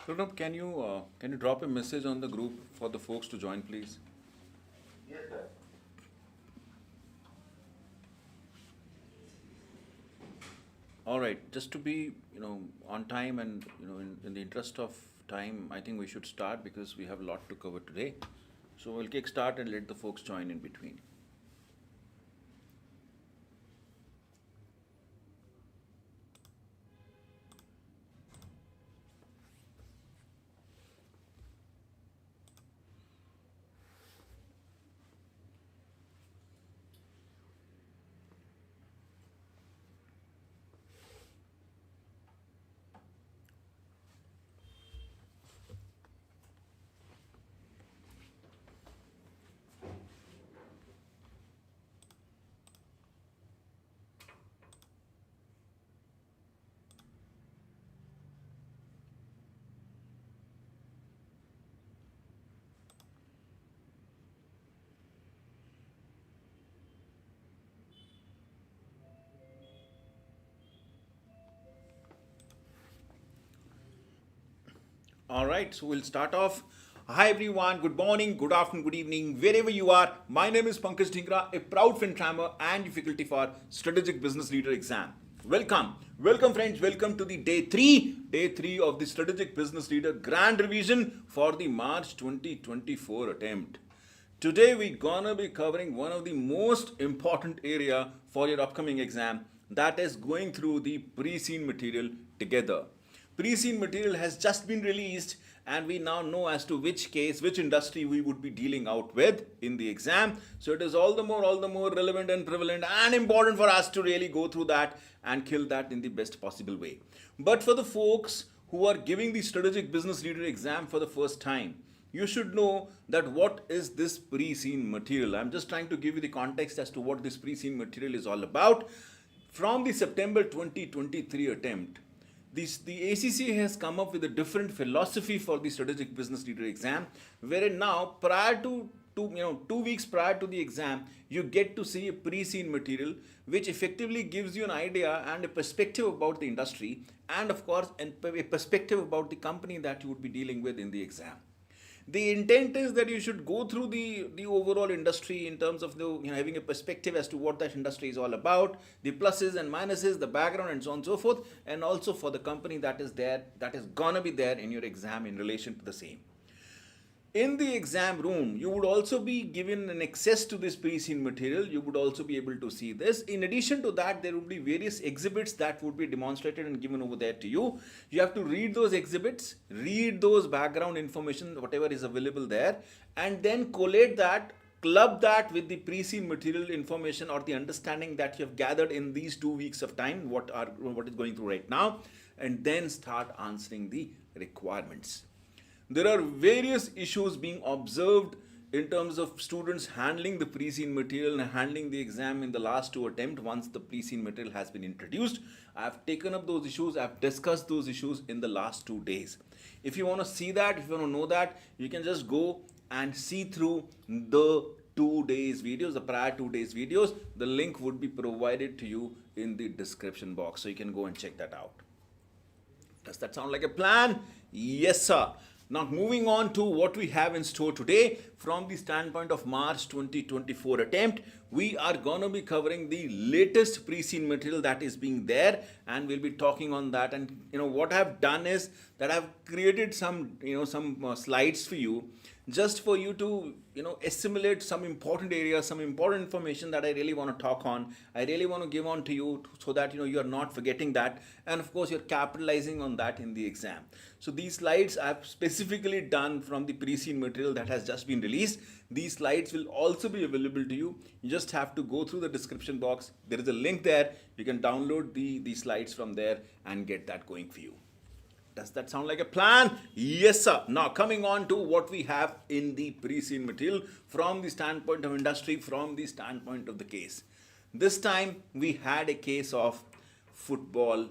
Pranab, can you drop a message on the group for the folks to join, please? Yes, sir. All right, just to be on time and in the interest of time, I think we should start because we have a lot to cover today. So we'll kick start and let the folks join in between. All right, so we'll start off. Hi everyone, good morning, good afternoon, good evening, wherever you are. My name is Pankaj Dhingra, a proud FinTrammer and faculty for Strategic Business Leader exam. Welcome friends, welcome to the day 3 of the Strategic Business Leader Grand Revision for the March 2024 attempt. Today we're gonna be covering one of the most important area for your upcoming exam, that is going through the pre-seen material together. Pre-seen material has just been released and we now know as to which case, which industry we would be dealing out with in the exam. So it is all the more relevant and prevalent and important for us to really go through that and kill that in the best possible way. But for the folks who are giving the strategic business leader exam for the first time, you should know that what is this pre-seen material. I'm just trying to give you the context as to what this pre-seen material is all about. From the September 2023 attempt, the ACCA has come up with a different philosophy for the strategic business leader exam, wherein now prior to 2 weeks prior to the exam, you get to see a pre-seen material which effectively gives you an idea and a perspective about the industry and of course a perspective about the company that you would be dealing with in the exam. The intent is that you should go through the overall industry in terms of having a perspective as to what that industry is all about, the pluses and minuses, the background and so on and so forth, and also for the company that is there, that is gonna be there in your exam in relation to the same. In the exam room, you would also be given an access to this pre-seen material. You would also be able to see this. In addition to that, there would be various exhibits that would be demonstrated and given over there to you. You have to read those exhibits, read those background information, whatever is available there, and then collate that, club that with the pre-seen material information or the understanding that you have gathered in these 2 weeks of time, what is going through right now, and then start answering the requirements. There are various issues being observed in terms of students handling the pre-seen material and handling the exam in the last 2 attempts once the pre-seen material has been introduced. I have taken up those issues, I have discussed those issues in the last 2 days. If you want to see that, if you want to know that, you can just go and see through the 2 days videos, the prior 2 days videos. The link would be provided to you in the description box, so you can go and check that out. Does that sound like a plan? Yes, sir. Now, moving on to what we have in store today from the standpoint of March 2024 attempt, we are going to be covering the latest pre-seen material that is being there, and we'll be talking on that. And what I've done is that I've created some slides for you, just for you to assimilate some important areas, some important information that I really want to talk on. I really want to give on to you so that you are not forgetting that, and of course you're capitalizing on that in the exam. So these slides I've specifically done from the pre-seen material that has just been released. These slides will also be available to you. You just have to go through the description box. There is a link there. You can download the slides from there and get that going for you. Does that sound like a plan? Yes, sir. Now, coming on to what we have in the pre-seen material from the standpoint of industry, from the standpoint of the case. This time, we had a case of football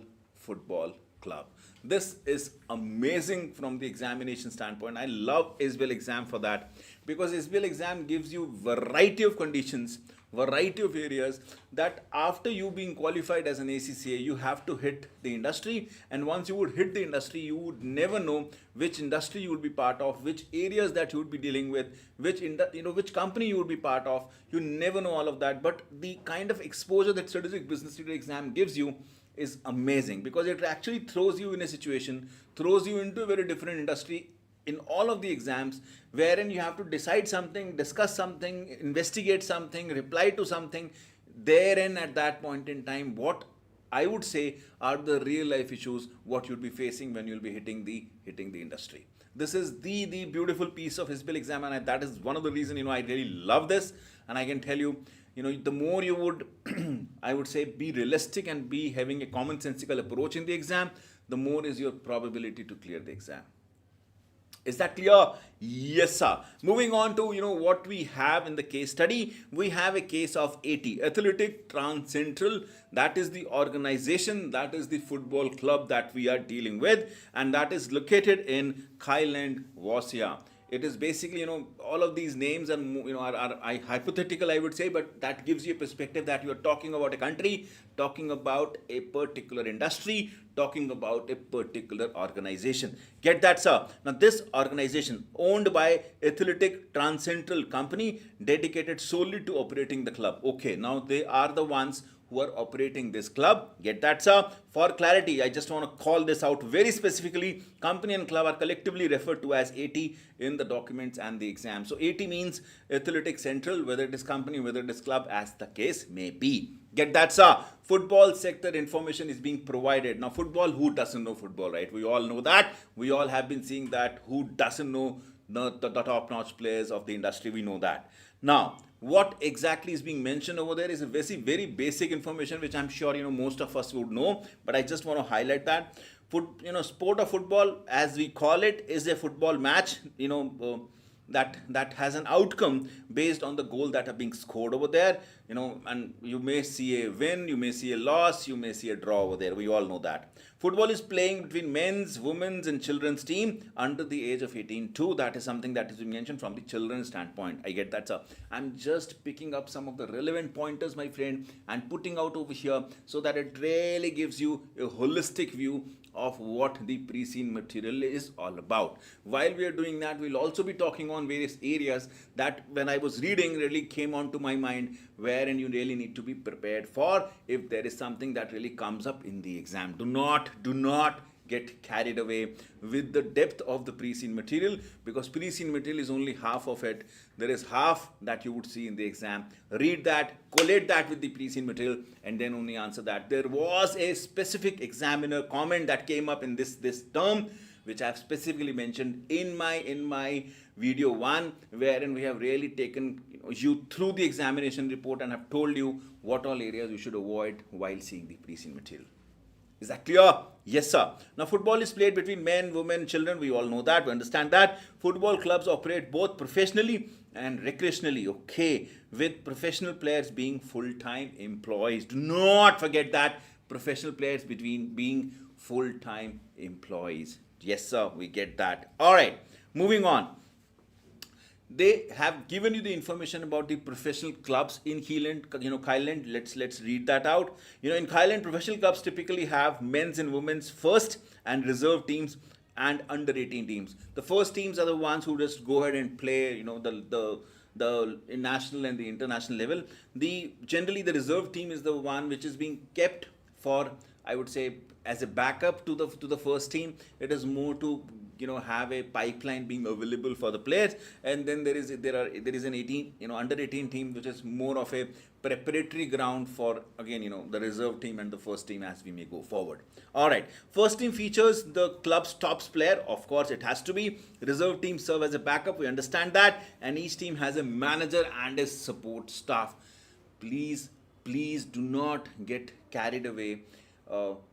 club. This is amazing from the examination standpoint. I love SBL exam for that, because SBL exam gives you variety of conditions, variety of areas, that after you being qualified as an ACCA, you have to hit the industry. And once you would hit the industry, you would never know which industry you would be part of, which areas that you would be dealing with, which company you would be part of. You never know all of that. But the kind of exposure that Strategic Business Leader exam gives you is amazing, because it actually throws you in a situation, throws you into a very different industry in all of the exams, wherein you have to decide something, discuss something, investigate something, reply to something. Therein, at that point in time, what I would say are the real life issues what you'll be facing when you'll be hitting the industry. This is the beautiful piece of SBL exam, and that is one of the reason I really love this. And I can tell you, the more you would I would say be realistic and be having a commonsensical approach in the exam, the more is your probability to clear the exam. Is that clear? Yes, sir. Moving on to what we have in the case study. We have a case of AT, Athletic Trans Central. That is the organization, that is the football club that we are dealing with, and that is located in Thailand, Wasia. It is basically, all of these names are hypothetical, I would say, but that gives you a perspective that you are talking about a country, talking about a particular industry, talking about a particular organization. Get that, sir? Now, this organization owned by Athletic Trans Central Company, dedicated solely to operating the club. Okay, now they are the ones who are operating this club. Get that, sir? For clarity, I just want to call this out very specifically. Company and club are collectively referred to as AT in the documents and the exam. So AT means Athletic Central, whether it is company, whether it is club, as the case may be. Get that, sir? Football sector information is being provided. Now, football, who doesn't know football, right? We all know that. We all have been seeing that. Who doesn't know the top-notch players of the industry? We know that. Now, what exactly is being mentioned over there is a very basic information, which I'm sure most of us would know, but I just want to highlight that. Sport of football, as we call it, is a football match, that has an outcome based on the goal that are being scored over there, and you may see a win, you may see a loss, you may see a draw over there. We all know that. Football is playing between men's, women's and children's team under the age of 18 too. That is something that is being mentioned from the children's standpoint. I get that, sir. I'm just picking up some of the relevant pointers, my friend, and putting out over here so that it really gives you a holistic view of what the pre-seen material is all about. While we are doing that, we'll also be talking on various areas that when I was reading really came onto my mind, wherein you really need to be prepared for if there is something that really comes up in the exam. Do not get carried away with the depth of the pre-seen material, because pre-seen material is only half of it. There is half that you would see in the exam. Read that, collate that with the pre-seen material, and then only answer that. There was a specific examiner comment that came up in this term, which I have specifically mentioned in my video 1, wherein we have really taken you through the examination report and have told you what all areas you should avoid while seeing the pre-seen material. Is that clear? Yes, sir. Now, football is played between men, women, children. We all know that. We understand that. Football clubs operate both professionally and recreationally. Okay. With professional players being full-time employees. Do not forget that. Professional players being full-time employees. Yes, sir. We get that. All right. Moving on. They have given you the information about the professional clubs in Thailand. Let's read that out. In Thailand, professional clubs typically have men's and women's first and reserve teams and under 18 teams. The first teams are the ones who just go ahead and play, the national and the international level. Generally the reserve team is the one which is being kept for, I would say, as a backup to the first team. It is more to have a pipeline being available for the players, and then there is an 18 under 18 team, which is more of a preparatory ground for again the reserve team and the first team as we may go forward. All right, first team features the club's top player. Of course, it has to be. Reserve team serve as a backup. We understand that, and each team has a manager and a support staff. Please do not get carried away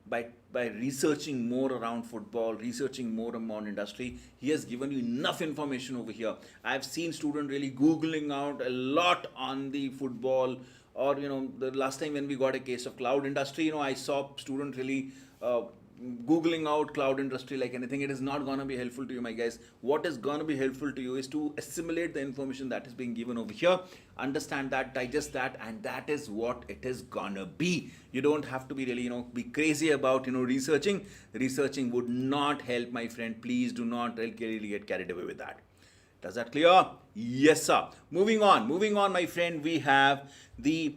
by researching more around football, researching more around industry. He has given you enough information over here. I've seen students really Googling out a lot on the football, or the last time when we got a case of cloud industry, I saw students really googling out cloud industry like anything. It is not going to be helpful to you, my guys. What is going to be helpful to you is to assimilate the information that is being given over here, understand that, digest that, and that is what it is gonna be. You don't have to be really, be crazy about, researching would not help, my friend. Please do not really get carried away with that. Does that clear? Yes, sir. Moving on, my friend. We have the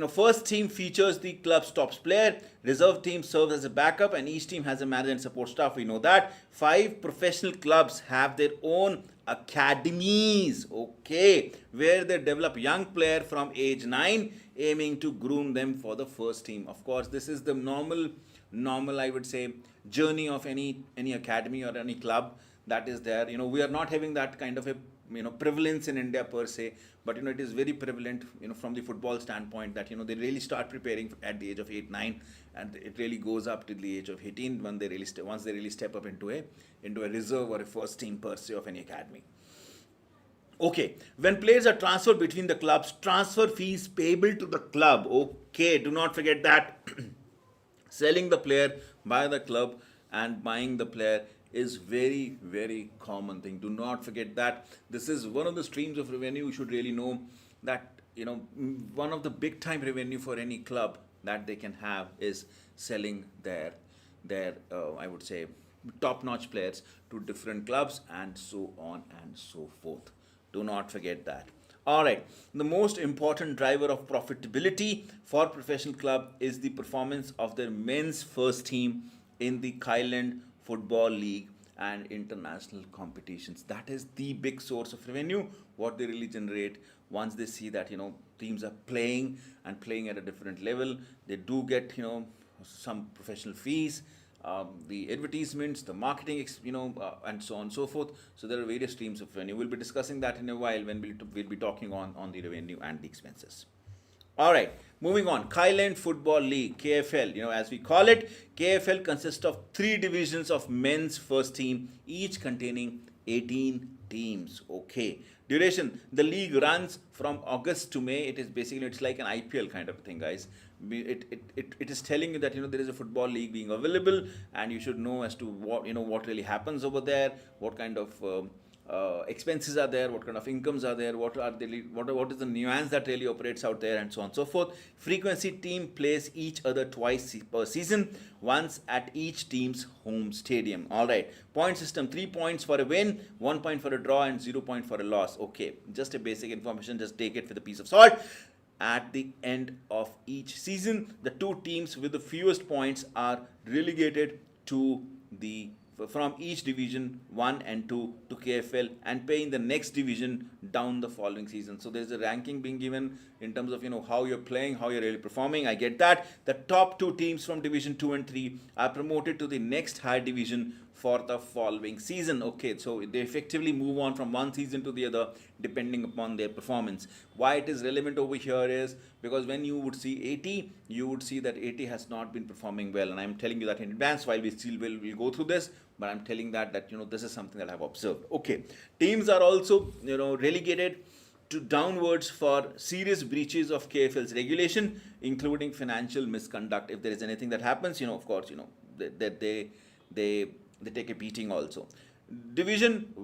first team features the club's top player. Reserve team serves as a backup, and each team has a manager and support staff. We know that. 5 professional clubs have their own academies, okay, where they develop young player from age 9, aiming to groom them for the first team. Of course, this is the normal, I would say, journey of any academy or any club that is there. We are not having that kind of a prevalence in India per se, but it is very prevalent from the football standpoint that they really start preparing at the age of 8, 9, and it really goes up to the age of 18 when they really once they really step up into a reserve or a first team per se of any academy. Okay, when players are transferred between the clubs, transfer fees payable to the club. Okay, do not forget that. Selling the player by the club and buying the player is very, very common thing. Do not forget that. This is one of the streams of revenue. You should really know that one of the big time revenue for any club that they can have is selling their I would say top notch players to different clubs and so on and so forth. Do not forget that. All right, the most important driver of profitability for professional club is the performance of their men's first team in the Kyland Football League and international competitions. That is the big source of revenue, what they really generate once they see that teams are playing at a different level. They do get some professional fees, the advertisements, the marketing, and so on and so forth. So there are various streams of revenue. We'll be discussing that in a while when we'll be talking on the revenue and the expenses. All right, moving on. Kyland Football League, KFL, as we call it. KFL consists of 3 divisions of men's first team, each containing 18 teams. Okay. Duration, the league runs from August to May. It is basically, it's like an IPL kind of thing, guys. It is telling you that there is a football league being available, and you should know as to what really happens over there, what kind of expenses are there, what kind of incomes are there, what is the nuance that really operates out there, and so on and so forth. Frequency, team plays each other twice per season, once at each team's home stadium. All right, point system: 3 points for a win, 1 point for a draw, and 0 point for a loss. Okay, just a basic information, just take it with a piece of salt. At the end of each season, the 2 teams with the fewest points are relegated to from each division 1 and 2 to KFL and pay in the next division down the following season. So there's a ranking being given in terms of how you're playing, how you're really performing. I get that. The top 2 teams from division 2 and 3 are promoted to the next higher division for the following season. Okay, so they effectively move on from one season to the other depending upon their performance. Why it is relevant over here is because when you would see 80, you would see that 80 has not been performing well, and I'm telling you that in advance. While we still will go through this, but I'm telling that this is something that I've observed. Okay, teams are also relegated to downwards for serious breaches of KFL's regulation, including financial misconduct. If there is anything that happens, of course, that they take a beating also. Division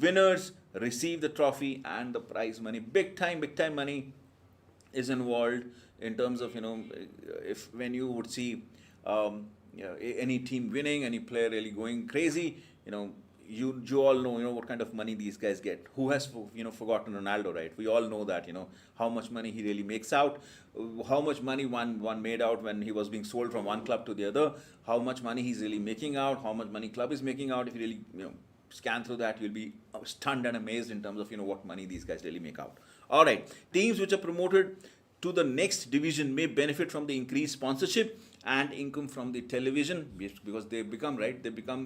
winners receive the trophy and the prize money. Big time money is involved in terms of if when you would see any team winning, any player really going crazy, you all know what kind of money these guys get. Who has forgotten Ronaldo, right? We all know that how much money he really makes out, how much money one made out when he was being sold from one club to the other, how much money he's really making out, how much money club is making out. If you really scan through that, you'll be stunned and amazed in terms of what money these guys really make out. All right, teams which are promoted to the next division may benefit from the increased sponsorship and income from the television, because they become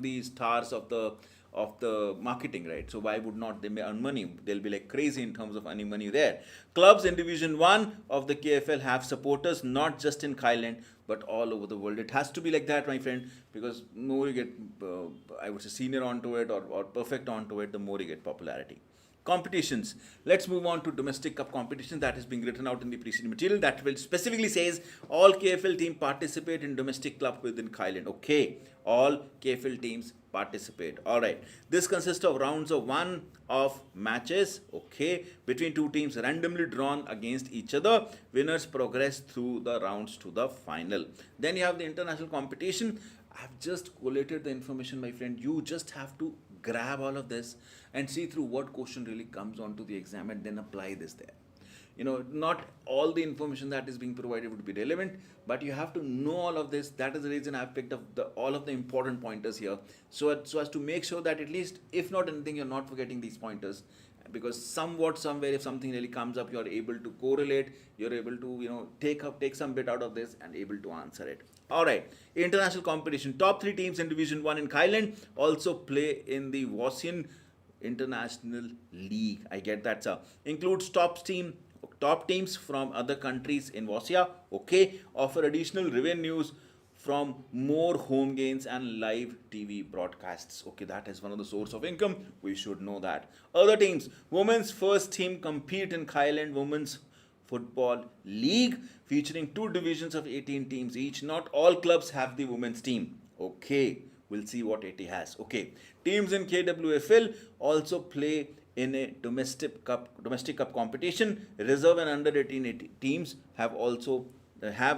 the stars of the marketing, right? So why would not they may earn money? They'll be like crazy in terms of earning money there. Clubs in Division 1 of the KFL have supporters not just in Thailand but all over the world. It has to be like that, my friend, because the more you get, I would say, senior onto it or perfect onto it, the more you get popularity. competitions. Let's move on to domestic cup competition that is being written out in the preceding material. That will specifically says all KFL team participate in domestic club within Thailand. Okay, all KFL teams participate. All right, this consists of rounds of one of matches, okay, between two teams randomly drawn against each other. Winners progress through the rounds to the final. Then you have the international competition. I've just collated the information, my friend. You just have to grab all of this and see through what question really comes onto the exam and then apply this there. Not all the information that is being provided would be relevant, but you have to know all of this. That is the reason I've picked up all of the important pointers here, so as to make sure that at least, if not anything, you're not forgetting these pointers, because somewhat, somewhere, if something really comes up, you're able to correlate, you're able to, take some bit out of this and able to answer it. All right, international competition. Top 3 teams in Division 1 in Thailand also play in the Wasian International League. I get that, sir. Includes top teams from other countries in Wasia. Okay, offer additional revenues from more home games and live TV broadcasts. Okay, that is one of the source of income. We should know that. Other teams. Women's first team compete in Thailand Women's Football League, featuring 2 divisions of 18 teams each. Not all clubs have the women's team. Okay, we'll see what 80 has. Okay, teams in KWFL also play in a domestic cup competition. Reserve and under 18 teams have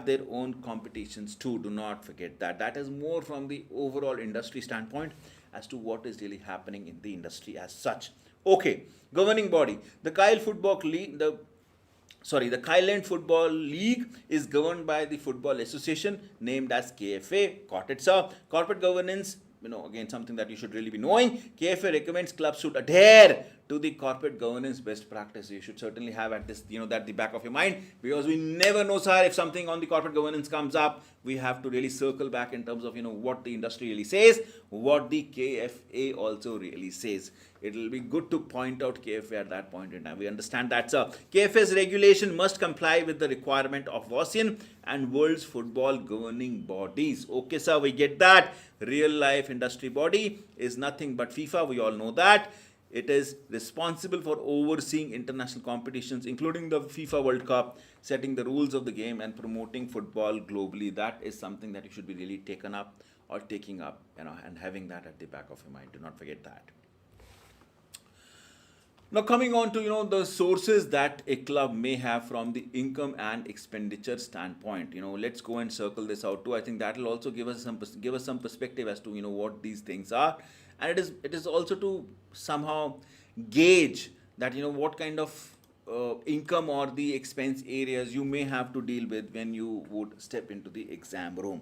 their own competitions too. Do not forget that. That is more from the overall industry standpoint as to what is really happening in the industry as such. Okay, governing body. The Thailand Football League is governed by the Football Association named as KFA. Got it, sir? Corporate governance, again, something that you should really be knowing. KFA recommends clubs should adhere to the corporate governance best practice. You should certainly have at this, that the back of your mind, because we never know, sir, if something on the corporate governance comes up, we have to really circle back in terms of, what the industry really says, what the KFA also really says. It will be good to point out KFA at that point in time. We understand that, sir. KFA's regulation must comply with the requirement of WASIAN and World's Football Governing Bodies. Okay, sir, we get that. Real life industry body is nothing but FIFA. We all know that. It is responsible for overseeing international competitions, including the FIFA World Cup, setting the rules of the game and promoting football globally. That is something that you should be really taking up, and having that at the back of your mind. Do not forget that. Now, coming on to, the sources that a club may have from the income and expenditure standpoint. Let's go and circle this out too. I think that will also give us some perspective as to, what these things are. And it is also to somehow gauge that, what kind of income or the expense areas you may have to deal with when you would step into the exam room.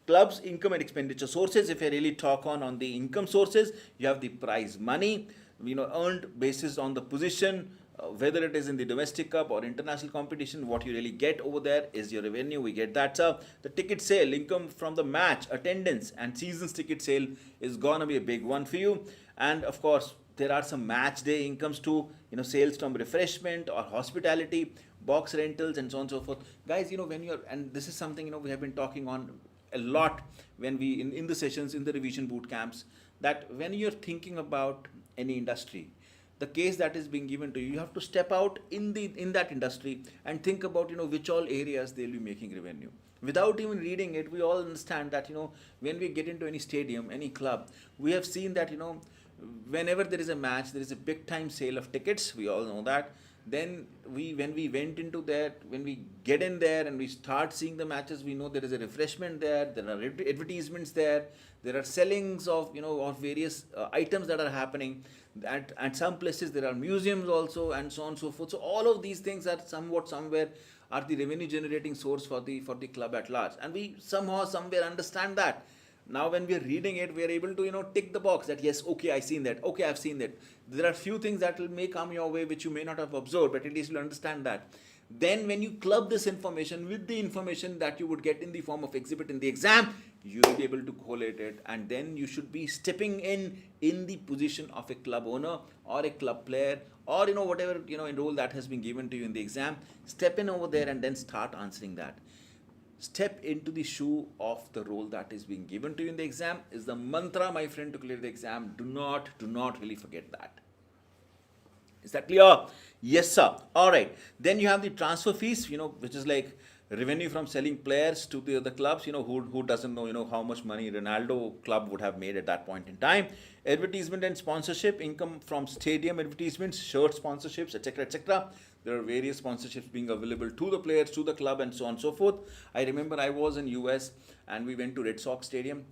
Clubs' income and expenditure sources. If I really talk on the income sources, you have the prize money, earned basis on the position, whether it is in the domestic cup or international competition. What you really get over there is your revenue. We get that, sir. The ticket sale, income from the match, attendance, and season's ticket sale is gonna be a big one for you. And of course, there are some match day incomes too, sales from refreshment or hospitality, box rentals, and so on and so forth. Guys, when you're, and this is something, we have been talking on a lot when we, in the sessions, in the revision boot camps, that when you're thinking about any industry, the case that is being given to you, you have to step out in that industry and think about, which all areas they'll be making revenue. Without even reading it, we all understand that, when we get into any stadium, any club, we have seen that, whenever there is a match, there is a big time sale of tickets. We all know that. Then when we went into that, when we get in there and we start seeing the matches, we know there is a refreshment there, there are advertisements there are sellings of, of various items that are happening. At some places there are museums also, and so on and so forth. So all of these things are somewhere are the revenue generating source for the club at large, and we somewhere understand that. Now when we are reading it, we are able to tick the box that yes, okay, I've seen that, okay, I've seen that. There are few things that may come your way which you may not have observed, but at least you'll understand that. Then when you club this information with the information that you would get in the form of exhibit in the exam, you will be able to collate it, and then you should be stepping in the position of a club owner or a club player, or whatever role that has been given to you in the exam. Step in over there and then start answering that. Step into the shoe of the role that is being given to you in the exam is the mantra, my friend, to clear the exam. Do not really forget that. Is that clear? Yes, sir. All right. Then you have the transfer fees, which is like revenue from selling players to the other clubs. Who doesn't know, how much money Ronaldo club would have made at that point in time. Advertisement and sponsorship, income from stadium advertisements, shirt sponsorships, etc., etc. There are various sponsorships being available to the players, to the club, and so on and so forth. I remember I was in US and we went to Red Sox Stadium.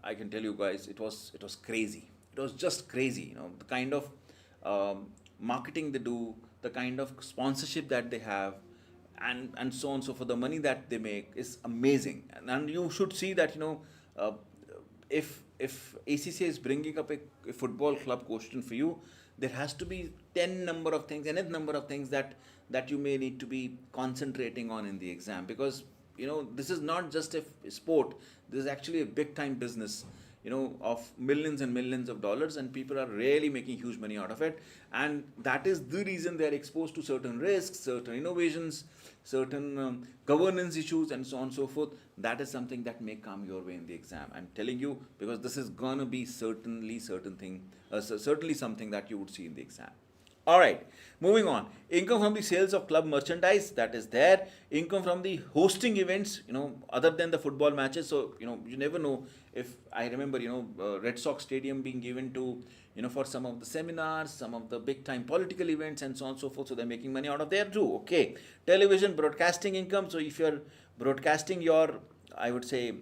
I can tell you guys, it was crazy. It was just crazy. The kind of marketing they do, the kind of sponsorship that they have, and so on and so forth. The money that they make is amazing, and you should see that uh, if ACCA is bringing up a football club question for you, there has to be 10 number of things, nth number of things that you may need to be concentrating on in the exam, because this is not just a sport. This is actually a big time business, of millions and millions of dollars, and people are really making huge money out of it. And that is the reason they are exposed to certain risks, certain innovations, certain governance issues, and so on and so forth. That is something that may come your way in the exam. I'm telling you, because this is gonna be certainly certainly something that you would see in the exam. All right, moving on. Income from the sales of club merchandise, that is there. Income from the hosting events, other than the football matches. So, you never know. If I remember, Red Sox Stadium being given to, for some of the seminars, some of the big time political events, and so on and so forth. So they're making money out of there too. Okay. Television broadcasting income. So if you're broadcasting your, I would say,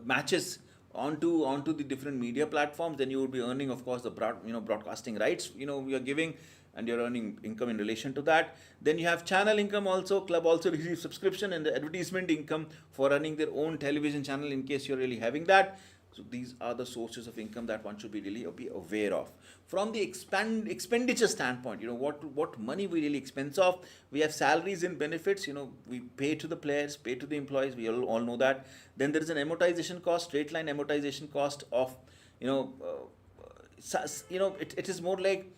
matches onto the different media platforms, then you would be earning, of course, the broadcasting rights you're giving, and you're earning income in relation to that. Then you have channel income also. Club also receives subscription and the advertisement income for running their own television channel, in case you're really having that. So these are the sources of income that one should be really be aware of. From the expenditure standpoint, what money we really expense of. We have salaries and benefits. We pay to the players, pay to the employees. We all know that. Then there is an amortization cost, straight line amortization cost of, it is more like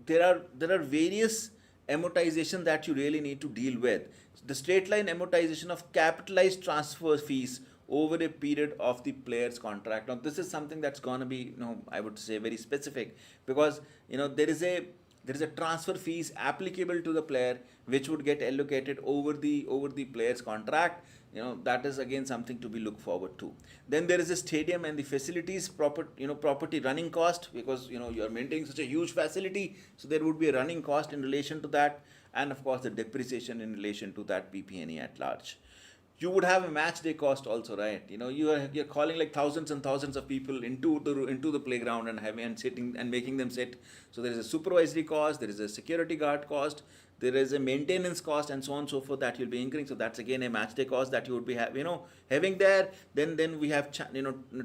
there are various amortization that you really need to deal with. The straight line amortization of capitalized transfer fees over a period of the player's contract. Now, this is something that's going to be, I would say, very specific, because there is a transfer fees applicable to the player which would get allocated over the player's contract. That is again something to be looked forward to. Then there is a stadium and the facilities property running cost, because you are maintaining such a huge facility, so there would be a running cost in relation to that, and of course the depreciation in relation to that PP&E at large. You would have a match day cost also, right? You're calling like thousands and thousands of people into the playground and sitting and making them sit. So there is a supervisory cost, there is a security guard cost, there is a maintenance cost, and so on and so forth that you'll be incurring. So that's again a match day cost that you would be having there. Then we have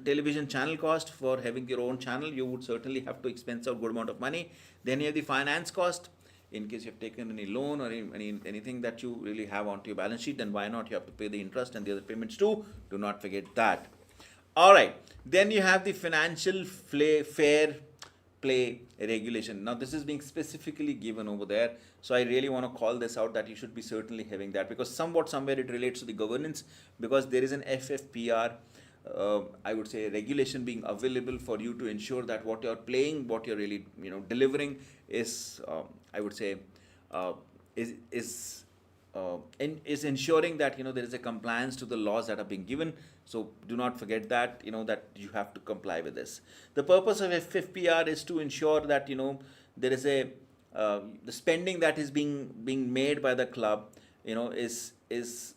television channel cost. For having your own channel, you would certainly have to expense a good amount of money. Then you have the finance cost. In case you have taken any loan or anything that you really have onto your balance sheet, then why not? You have to pay the interest and the other payments too. Do not forget that. All right. Then you have the financial fair play regulation. Now, this is being specifically given over there. So I really want to call this out, that you should be certainly having that, because somewhere it relates to the governance, because there is an FFPR, I would say, regulation being available for you to ensure that what you're playing, what you're really delivering is, I would say, is ensuring that there is a compliance to the laws that are being given. So do not forget that that you have to comply with this. The purpose of FFPR is to ensure that there is a the spending that is being made by the club is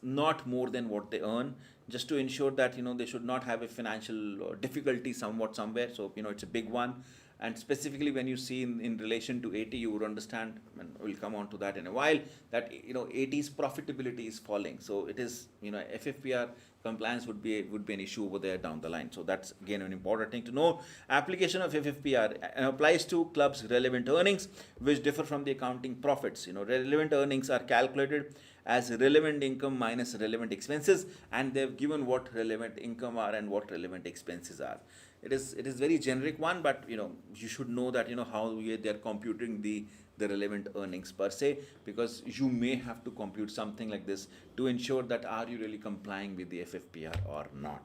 not more than what they earn, just to ensure that they should not have a financial difficulty somewhere. So it's a big one. And specifically when you see in relation to AT, you would understand, and we'll come on to that in a while, that AT's profitability is falling. So it is FFPR compliance would be an issue over there down the line. So that's again an important thing to know. Application of FFPR applies to clubs' relevant earnings, which differ from the accounting profits. Relevant earnings are calculated as relevant income minus relevant expenses, and they've given what relevant income are and what relevant expenses are. It is very generic one, but you should know that how they are computing the relevant earnings per se, because you may have to compute something like this to ensure that are you really complying with the FFPR or not.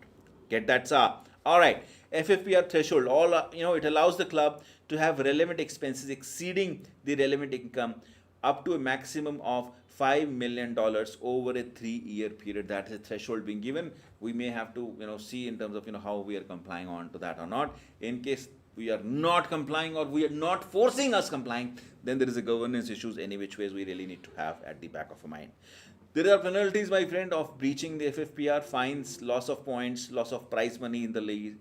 Get that, sir? All right, FFPR threshold. It allows the club to have relevant expenses exceeding the relevant income up to a maximum of $5 million over a 3-year period. That is a threshold being given. We may have to see in terms of how we are complying on to that or not. In case we are not complying or we are not forcing us complying, then there is a governance issues any which ways we really need to have at the back of our mind. There are penalties, my friend, of breaching the FFPR: fines, loss of points, loss of prize money in the league,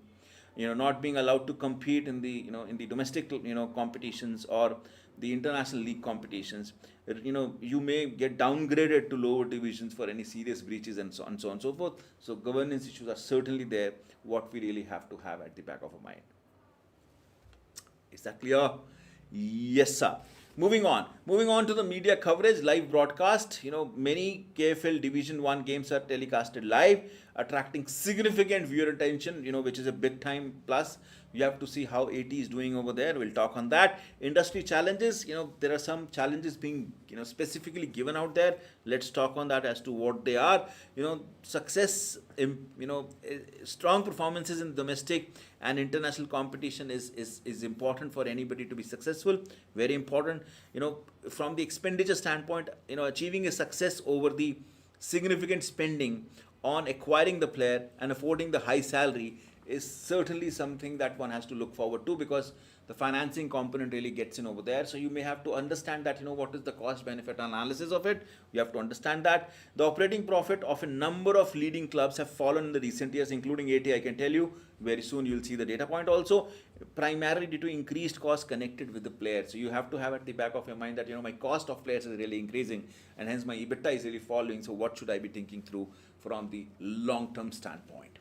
not being allowed to compete in the in the domestic competitions or the international league competitions. You may get downgraded to lower divisions for any serious breaches and so on and so forth. So governance issues are certainly there, what we really have to have at the back of our mind. Is that clear? Yes, sir. Moving on to the media coverage, live broadcast. Many KFL Division 1 games are telecasted live, attracting significant viewer attention, which is a big time plus. You have to see how AT is doing over there. We'll talk on that. Industry challenges, there are some challenges being, specifically given out there. Let's talk on that as to what they are. Success, strong performances in domestic and international competition is important for anybody to be successful. Very important. From the expenditure standpoint, achieving a success over the significant spending on acquiring the player and affording the high salary is certainly something that one has to look forward to, because the financing component really gets in over there. So you may have to understand that, what is the cost benefit analysis of it. You have to understand that. The operating profit of a number of leading clubs have fallen in the recent years, including AT. I can tell you very soon you'll see the data point also, primarily due to increased costs connected with the players. So you have to have at the back of your mind that, my cost of players is really increasing and hence my EBITDA is really falling. So what should I be thinking through from the long-term standpoint?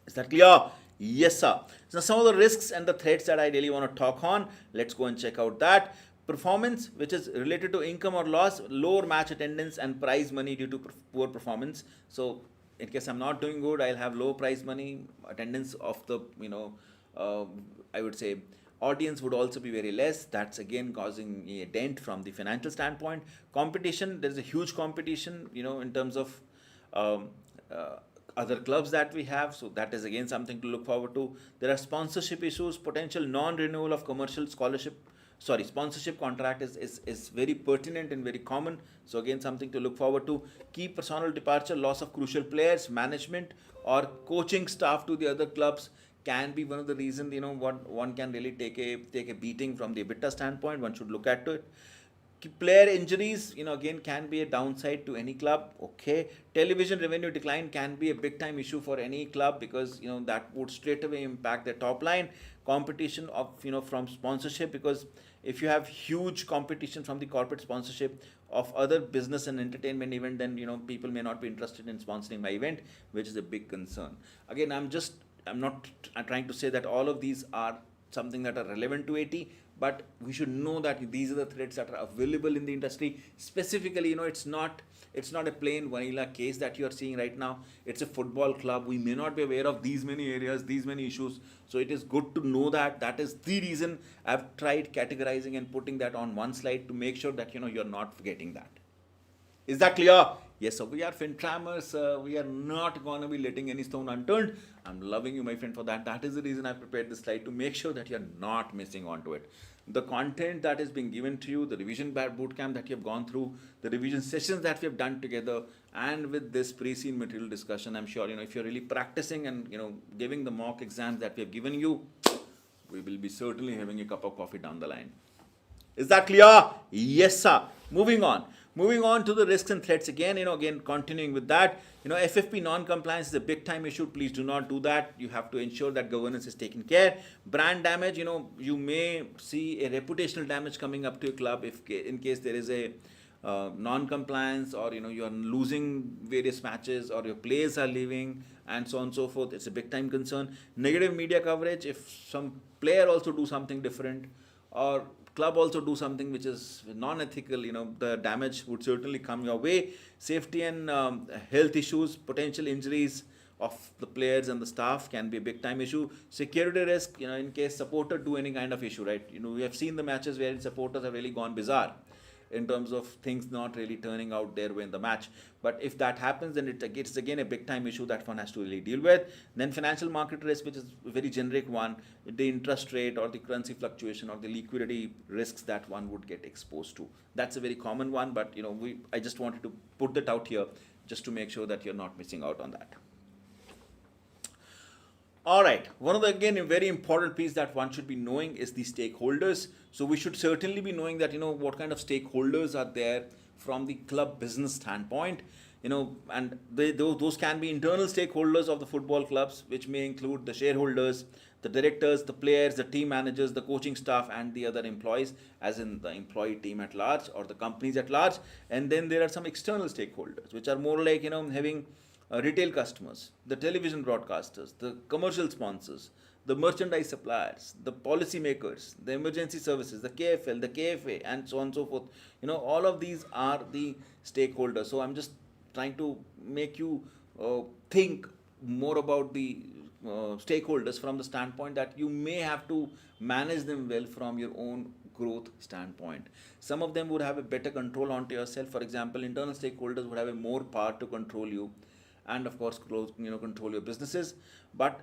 Is that clear? Yes, sir. So some of the risks and the threats that I really want to talk on, let's go and check out that. Performance, which is related to income or loss, lower match attendance and prize money due to poor performance. So in case I'm not doing good, I'll have low prize money. Attendance of the, I would say, audience would also be very less. That's again causing a dent from the financial standpoint. Competition, there's a huge competition, in terms of other clubs that we have. So that is again something to look forward to. There are sponsorship issues, potential non-renewal of commercial sponsorship contract is very pertinent and very common. So again, something to look forward to. Key personnel departure, loss of crucial players, management or coaching staff to the other clubs can be one of the reasons, one can really take a beating from the EBITDA standpoint. One should look at it. Player injuries, again, can be a downside to any club. Okay. Television revenue decline can be a big time issue for any club, because, that would straight away impact their top line. Competition of, from sponsorship, because if you have huge competition from the corporate sponsorship of other business and entertainment event, then, people may not be interested in sponsoring my event, which is a big concern. Again, I'm not trying to say that all of these are something that are relevant to AT, but we should know that these are the threats that are available in the industry. Specifically, it's not a plain vanilla case that you are seeing right now. It's a football club. We may not be aware of these many areas, these many issues. So it is good to know that. That is the reason I've tried categorizing and putting that on one slide to make sure that, you're not forgetting that. Is that clear? Yes, so we are FinTrammers. We are not going to be letting any stone unturned. I'm loving you, my friend, for that. That is the reason I prepared this slide, to make sure that you're not missing onto it. The content that is being given to you, the revision bootcamp that you have gone through, the revision sessions that we have done together, and with this pre-scene material discussion, I'm sure, if you're really practicing and, giving the mock exams that we have given you, we will be certainly having a cup of coffee down the line. Is that clear? Yes, sir. Moving on to the risks and threats again, again continuing with that, FFP non-compliance is a big time issue. Please do not do that. You have to ensure that governance is taken care. Brand damage, you may see a reputational damage coming up to a club in case there is a non-compliance, or you are losing various matches, or your players are leaving, and so on and so forth. It's a big time concern. Negative media coverage, if some player also do something different, or club also do something which is non-ethical, the damage would certainly come your way. Safety and health issues, potential injuries of the players and the staff can be a big time issue. Security risk, in case supporter do any kind of issue, right? We have seen the matches where supporters have really gone bizarre. in terms of things not really turning out their way in the match. But if that happens, then it's again a big time issue that one has to really deal with. Then financial market risk, which is a very generic one, the interest rate or the currency fluctuation or the liquidity risks that one would get exposed to. That's a very common one, but I just wanted to put that out here just to make sure that you're not missing out on that. All right, one of the, again, a very important piece that one should be knowing is the stakeholders. So we should certainly be knowing that, what kind of stakeholders are there from the club business standpoint, and those can be internal stakeholders of the football clubs, which may include the shareholders, the directors, the players, the team managers, the coaching staff, and the other employees, as in the employee team at large or the companies at large. And then there are some external stakeholders, which are more like, having retail customers, the television broadcasters, the commercial sponsors, the merchandise suppliers, the policy makers, the emergency services, the KFL, the KFA, and so on and so forth. All of these are the stakeholders. So I'm just trying to make you think more about the stakeholders from the standpoint that you may have to manage them well from your own growth standpoint. Some of them would have a better control onto yourself. For example, internal stakeholders would have a more power to control you, and of course control your businesses. But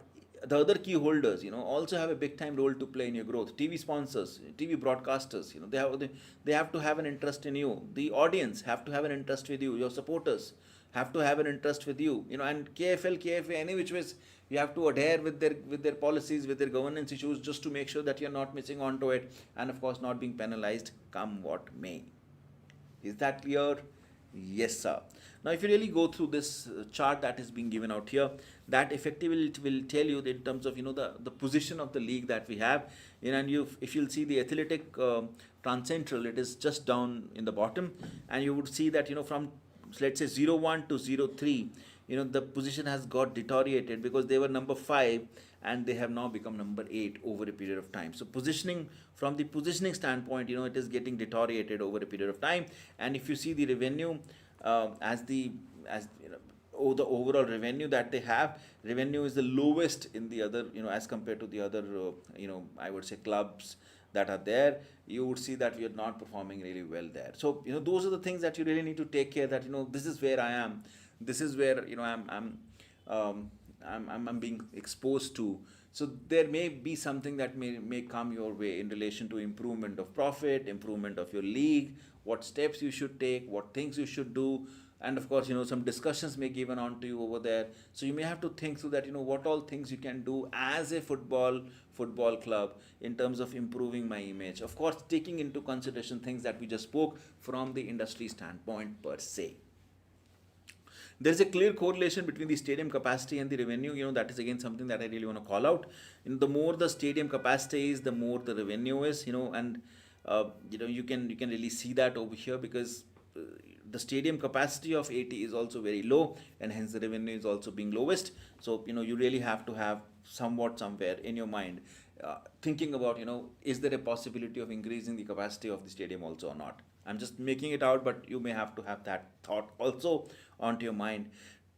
the other key holders also have a big time role to play in your growth. TV sponsors, TV broadcasters, they have to have an interest in you. The audience have to have an interest with you. Your supporters have to have an interest with you. And KFL, KFA, any which ways, you have to adhere with their policies, with their governance issues, just to make sure that you're not missing onto it, and of course not being penalized come what may. Is that clear? Yes, sir. Now, if you really go through this chart that is being given out here, that effectively will tell you in terms of the position of the league that we have. And if you'll see the Athletic Transcentral, it is just down in the bottom, and you would see that from, let's say, 01 to 03, the position has got deteriorated because they were number 5 and they have now become number 8 over a period of time. So positioning, from the positioning standpoint, it is getting deteriorated over a period of time. And if you see the revenue, the overall revenue that they have, revenue is the lowest in the other, as compared to the other, I would say clubs that are there. You would see that we are not performing really well there. So those are the things that you really need to take care that this is where I am, this is where I'm being exposed to. So there may be something that may come your way in relation to improvement of profit, improvement of your league, what steps you should take, what things you should do, and of course some discussions may given on to you over there. So you may have to think through that what all things you can do as a football club in terms of improving my image, of course taking into consideration things that we just spoke from the industry standpoint per se. There is a clear correlation between the stadium capacity and the revenue. That is again something that I really want to call out. The more the stadium capacity is, the more the revenue is. And you can really see that over here, because the stadium capacity of 80 is also very low, and hence the revenue is also being lowest. So you really have to have somewhere in your mind thinking about is there a possibility of increasing the capacity of the stadium also or not. I'm just making it out, but you may have to have that thought also onto your mind.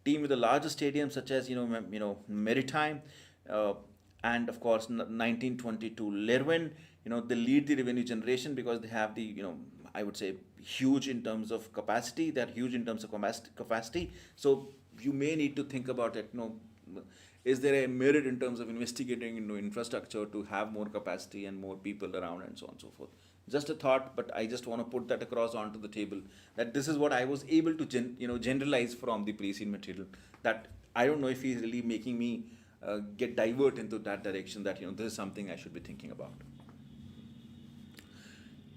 Team with the largest stadiums such as Maritime and of course 1922 Lerwin, they lead the revenue generation because they have the I would say huge in terms of capacity. They're huge in terms of capacity. So you may need to think about it. Is there a merit in terms of investigating into infrastructure to have more capacity and more people around and so on and so forth? Just a thought, but I just want to put that across onto the table, that this is what I was able to generalize from the pre-scene material. That I don't know if he's really making me get divert into that direction, that this is something I should be thinking about.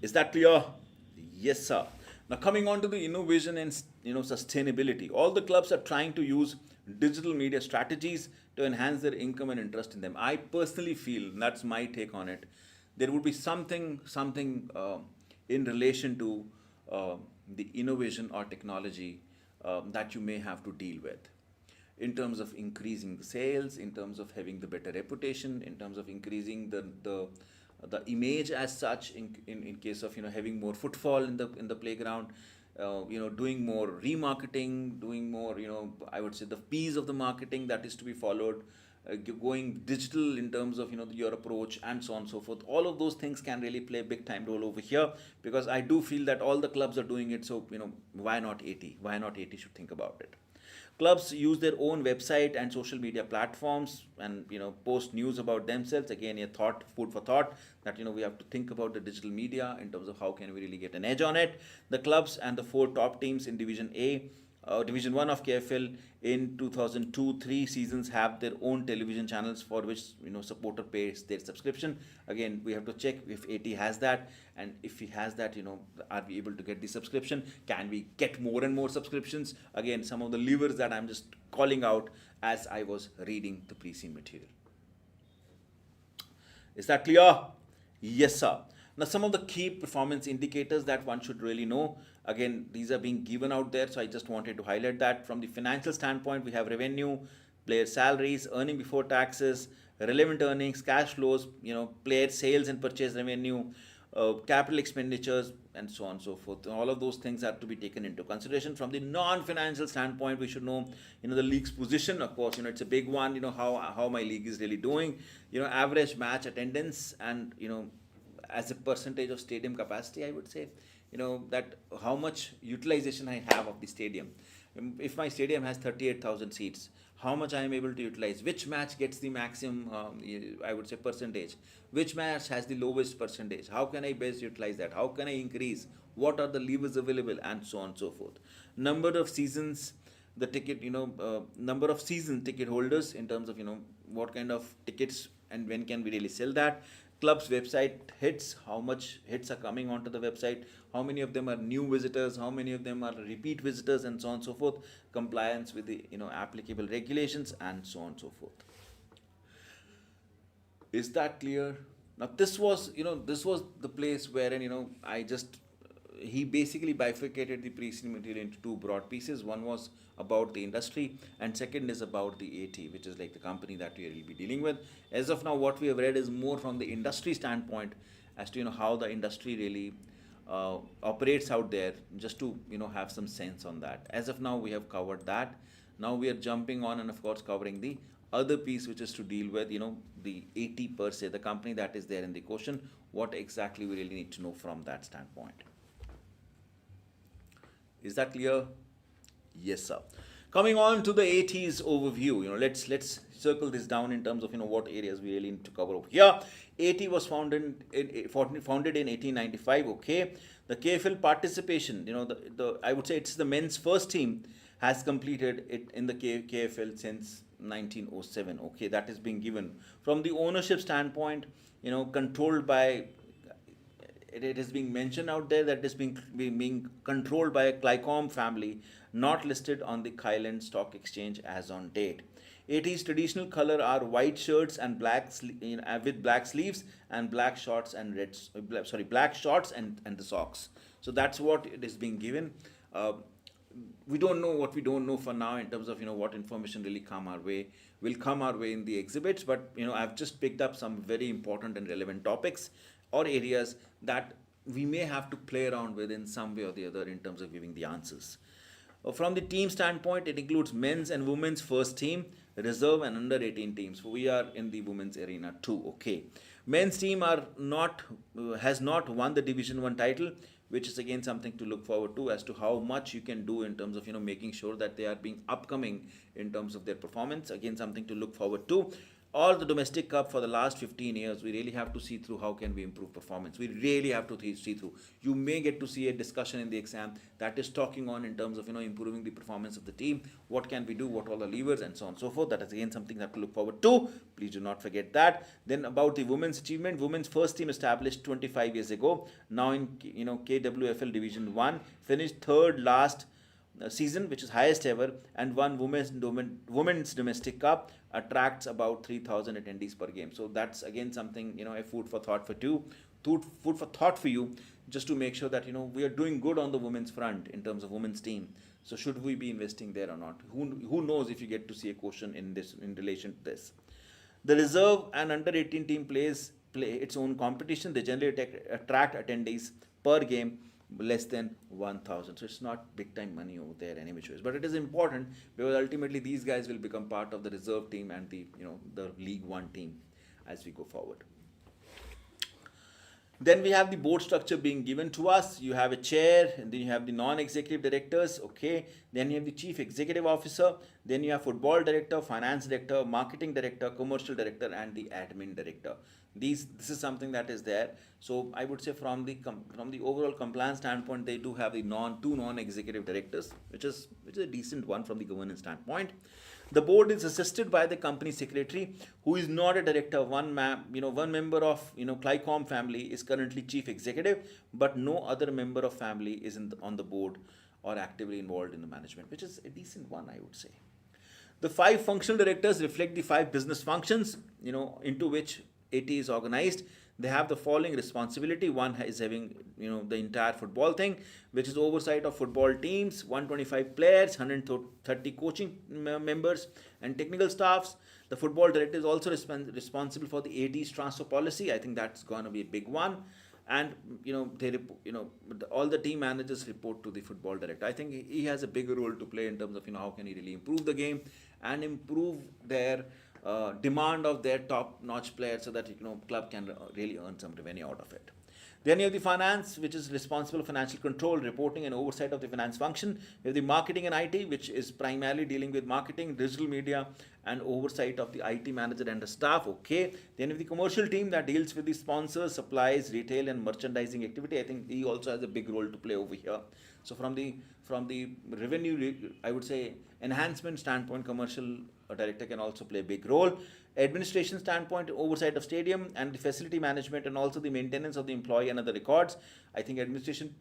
Is that clear? Yes, sir. Now coming on to the innovation and sustainability. All the clubs are trying to use digital media strategies to enhance their income and interest in them. I personally feel, and that's my take on it, there would be something in relation to the innovation or technology that you may have to deal with, in terms of increasing the sales, in terms of having the better reputation, in terms of increasing the image as such, in case of having more footfall in the playground, doing more remarketing, doing more I would say the piece of the marketing that is to be followed, going digital in terms of your approach and so on and so forth. All of those things can really play a big time role over here, because I do feel that all the clubs are doing it. So why not 80? Why not 80 should think about it? Clubs use their own website and social media platforms, and post news about themselves. Again, a thought, food for thought, that we have to think about the digital media in terms of how can we really get an edge on it. The clubs and the four top teams in Division A, Division 1 of KFL in 2002-3 seasons have their own television channels for which supporter pays their subscription. Again, we have to check if AT has that, and if he has that, are we able to get the subscription? Can we get more and more subscriptions? Again, some of the levers that I'm just calling out as I was reading the pre-scene material. Is that clear? Yes, sir. Now, some of the key performance indicators that one should really know. Again, these are being given out there, so I just wanted to highlight that. From the financial standpoint, we have revenue, player salaries, earning before taxes, relevant earnings, cash flows, player sales and purchase revenue, capital expenditures, and so on and so forth. All of those things have to be taken into consideration. From the non-financial standpoint, we should know, the league's position. Of course, it's a big one. How my league is really doing. Average match attendance, and as a percentage of stadium capacity, I would say, that how much utilization I have of the stadium. If my stadium has 38,000 seats, how much I am able to utilize, which match gets the maximum, I would say, percentage, which match has the lowest percentage, how can I best utilize that, how can I increase, what are the levers available, and so on and so forth. Number of seasons, the ticket, number of season ticket holders in terms of, what kind of tickets and when can we really sell that. Club's website hits, how much hits are coming onto the website, how many of them are new visitors, how many of them are repeat visitors, and so on and so forth. Compliance with the applicable regulations, and so on and so forth. Is that clear? Now this was the place wherein he basically bifurcated the pre-scene material into two broad pieces. One was about the industry, and second is about the AT, which is like the company that we will be dealing with. As of now, what we have read is more from the industry standpoint as to how the industry really operates out there, just to have some sense on that. As of now, we have covered that. Now we are jumping on and of course covering the other piece, which is to deal with the AT per se, the company that is there in the question. What exactly we really need to know from that standpoint. Is that clear? Yes, sir. Coming on to the AT's overview, let's circle this down in terms of what areas we really need to cover over here. AT was founded in 1895. Okay, the KFL participation, I would say it's the men's first team has completed it in the KFL since 1907. Okay, that is being given. From the ownership standpoint, controlled by, it is being mentioned out there that it is being controlled by a Clycom family, not listed on the Kyland Stock Exchange as on date. AT's traditional color are white shirts and with black sleeves, and black shorts and black shorts and the socks. So that's what it is being given. We don't know what we don't know for now in terms of what information really will come our way in the exhibits, but I've just picked up some very important and relevant topics or areas that we may have to play around with in some way or the other in terms of giving the answers. From the team standpoint, it includes men's and women's first team, reserve and under 18 teams. So we are in the women's arena too. Okay, men's team has not won the Division 1 title, which is again something to look forward to as to how much you can do in terms of making sure that they are being upcoming in terms of their performance. Again, something to look forward to. Or the domestic cup for the last 15 years, we really have to see through how can we improve performance. We really have to see through. You may get to see a discussion in the exam that is talking on in terms of improving the performance of the team. What can we do? What are the levers, and so on and so forth. That is again something that to look forward to. Please do not forget that. Then about the women's achievement, women's first team established 25 years ago. Now in KWFL Division 1, finished third last season, which is highest ever, and won women's domestic cup, attracts about 3,000 attendees per game. So that's again something, a food for thought for you, just to make sure that we are doing good on the women's front in terms of women's team. So should we be investing there or not? Who knows if you get to see a question in relation to this. The reserve and under 18 team play its own competition. They generally attract attendees per game less than 1,000. So it's not big time money over there any which ways, but it is important because ultimately these guys will become part of the reserve team and the League One team as we go forward. Then we have the board structure being given to us. You have a chair, and then you have the non-executive directors, okay. Then you have the chief executive officer. Then you have football director, finance director, marketing director, commercial director, and the admin director. This is something that is there. So I would say from the overall compliance standpoint, they do have the two non-executive directors, which is a decent one from the governance standpoint. The board is assisted by the company secretary, who is not a director. One member of Clycom family is currently chief executive, but no other member of family is on the board or actively involved in the management, which is a decent one, I would say. The 5 functional directors reflect the 5 business functions, into which it is organized. They have the following responsibility. One is having the entire football thing, which is oversight of football teams, 125 players, 130 coaching members and technical staffs. The football director is also responsible for the AD's transfer policy. I think that's going to be a big one. And all the team managers report to the football director. I think he has a bigger role to play in terms of how can he really improve the game and improve their demand of their top-notch players, so that club can really earn some revenue out of it. Then you have the finance, which is responsible for financial control, reporting and oversight of the finance function. You have the marketing and IT, which is primarily dealing with marketing, digital media, and oversight of the IT manager and the staff. Okay. Then you have the commercial team that deals with the sponsors, supplies, retail, and merchandising activity. I think he also has a big role to play over here. So from the revenue, I would say enhancement standpoint, commercial director can also play a big role. Administration standpoint, oversight of stadium and the facility management, and also the maintenance of the employee and other records. I think administration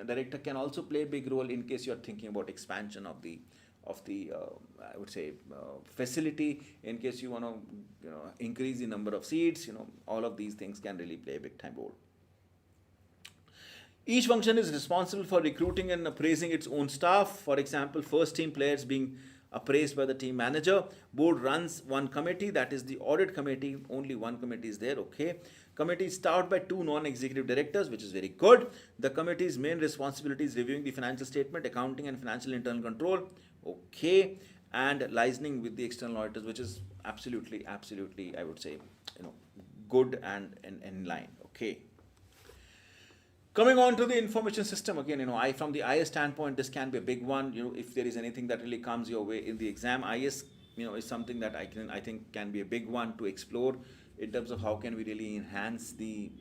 director can also play a big role in case you are thinking about expansion of the I would say facility, in case you want to increase the number of seats. All of these things can really play a big time role. Each function is responsible for recruiting and appraising its own staff. For example, first team players being appraised by the team manager. Board runs one committee, that is the audit committee. Only one committee is there, okay. Committee is staffed by 2 non-executive directors, which is very good. The committee's main responsibility is reviewing the financial statement, accounting and financial internal control, okay, and liaising with the external auditors, which is absolutely, I would say, good and in line, okay. Coming on to the information system, again, from the IS standpoint, this can be a big one. If there is anything that really comes your way in the exam, IS, is something that I think can be a big one to explore in terms of how can we really enhance the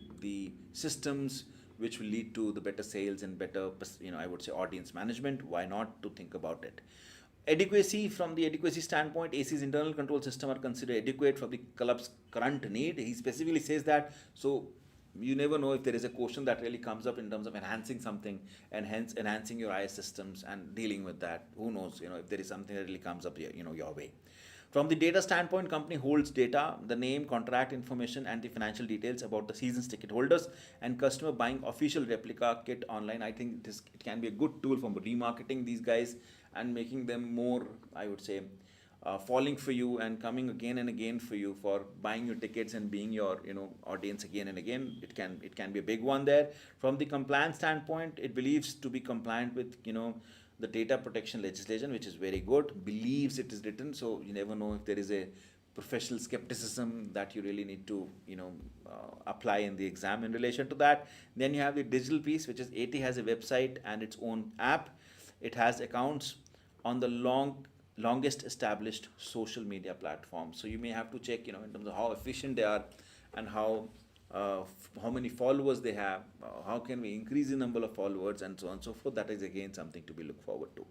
systems which will lead to the better sales and better, I would say audience management. Why not to think about it? Adequacy, from the adequacy standpoint, AC's internal control system are considered adequate for the club's current need. He specifically says that, so you never know if there is a question that really comes up in terms of enhancing something, and hence enhancing your IS systems and dealing with that. Who knows, if there is something that really comes up your way. From the data standpoint, company holds data, the name, contract information, and the financial details about the season's ticket holders and customer buying official replica kit online. I think it can be a good tool for remarketing these guys and making them more, I would say, falling for you and coming again and again for you for buying your tickets and being your audience again and again. It can be a big one there. From the compliance standpoint, it believes to be compliant with the data protection legislation, which is very good. Believes it is written, so you never know if there is a professional skepticism that you really need to apply in the exam in relation to that. Then you have the digital piece, which is AT has a website and its own app. It has accounts on the longest established social media platform. So you may have to check, in terms of how efficient they are and how many followers they have, how can we increase the number of followers, and so on and so forth. That is again something to be looked forward to.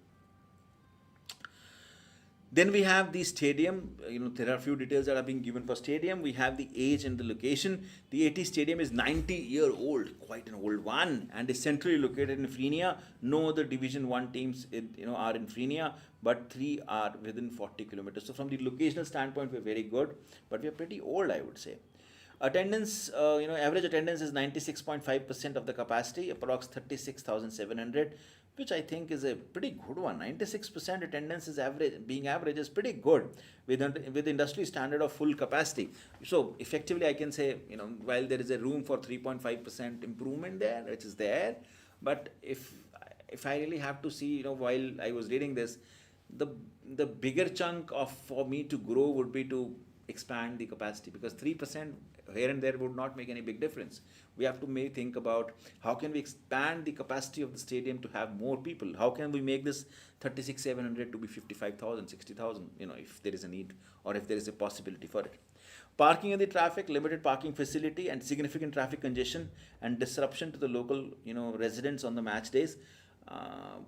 Then we have the stadium. There are a few details that are being given for stadium. We have the age and the location. The AT stadium is 90-year-old, quite an old one, and is centrally located in Frenia. No other Division 1 teams, are in Frenia, but 3 are within 40 kilometers. So from the locational standpoint, we're very good, but we're pretty old, I would say. Attendance, average attendance is 96.5% of the capacity, approx 36,700, which I think is a pretty good one. 96% attendance is average is pretty good with industry standard of full capacity. So effectively, I can say, while there is a room for 3.5% improvement there, which is there, But if I really have to see, while I was reading this, the the bigger chunk of for me to grow would be to expand the capacity, because 3% here and there would not make any big difference. We have to think about how can we expand the capacity of the stadium to have more people. How can we make this 36,700 to be 55,000, 60,000, if there is a need or if there is a possibility for it. Parking in the traffic, limited parking facility, and significant traffic congestion and disruption to the local, residents on the match days.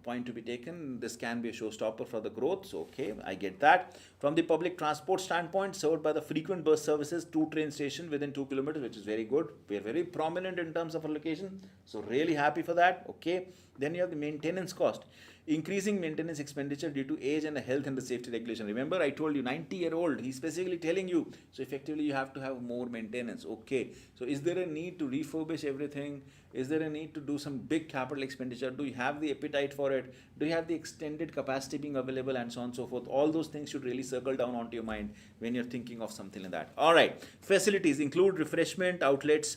Point to be taken. This can be a showstopper for the growth. So, okay, I get that. From the public transport standpoint, served by the frequent bus services to train station within 2 kilometers, which is very good. We are very prominent in terms of our location. So, really happy for that. Okay. Then you have the maintenance cost. Increasing maintenance expenditure due to age and the health and the safety regulation. Remember, I told you 90-year-old, he's specifically telling you. So effectively, you have to have more maintenance. Okay. So is there a need to refurbish everything? Is there a need to do some big capital expenditure? Do you have the appetite for it? Do you have the extended capacity being available, and so on and so forth? All those things should really circle down onto your mind when you're thinking of something like that. All right. Facilities include refreshment outlets,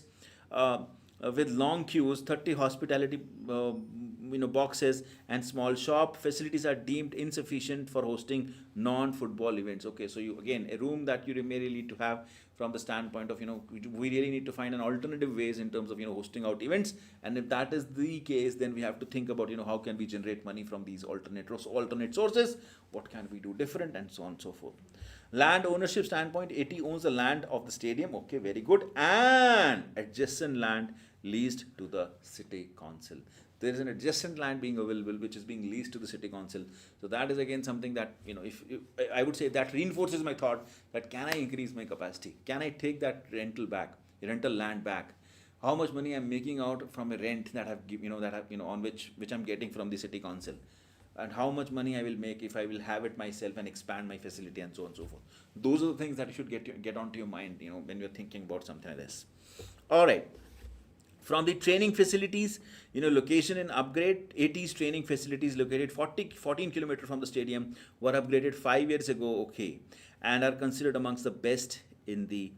with long queues, 30 hospitality boxes, and small shop. Facilities are deemed insufficient for hosting non-football events. Okay, so you again, a room that you may really need to have from the standpoint of, we really need to find an alternative ways in terms of, hosting out events. And if that is the case, then we have to think about, how can we generate money from these alternate sources? What can we do different, and so on and so forth. Land ownership standpoint, AT owns the land of the stadium. Okay, very good. And adjacent land leased to the city council. There is an adjacent land being available which is being leased to the city council. So that is again something that, if I would say that reinforces my thought that can I increase my capacity? Can I take that rental land back? How much money I'm making out from a rent that on which I'm getting from the city council, and how much money I will make if I will have it myself and expand my facility, and so on and so forth. Those are the things that you should get onto your mind, when you're thinking about something like this. All right. From the training facilities, location and upgrade. AT's training facilities located 14 kilometers from the stadium were upgraded 5 years ago, okay, and are considered amongst the best in the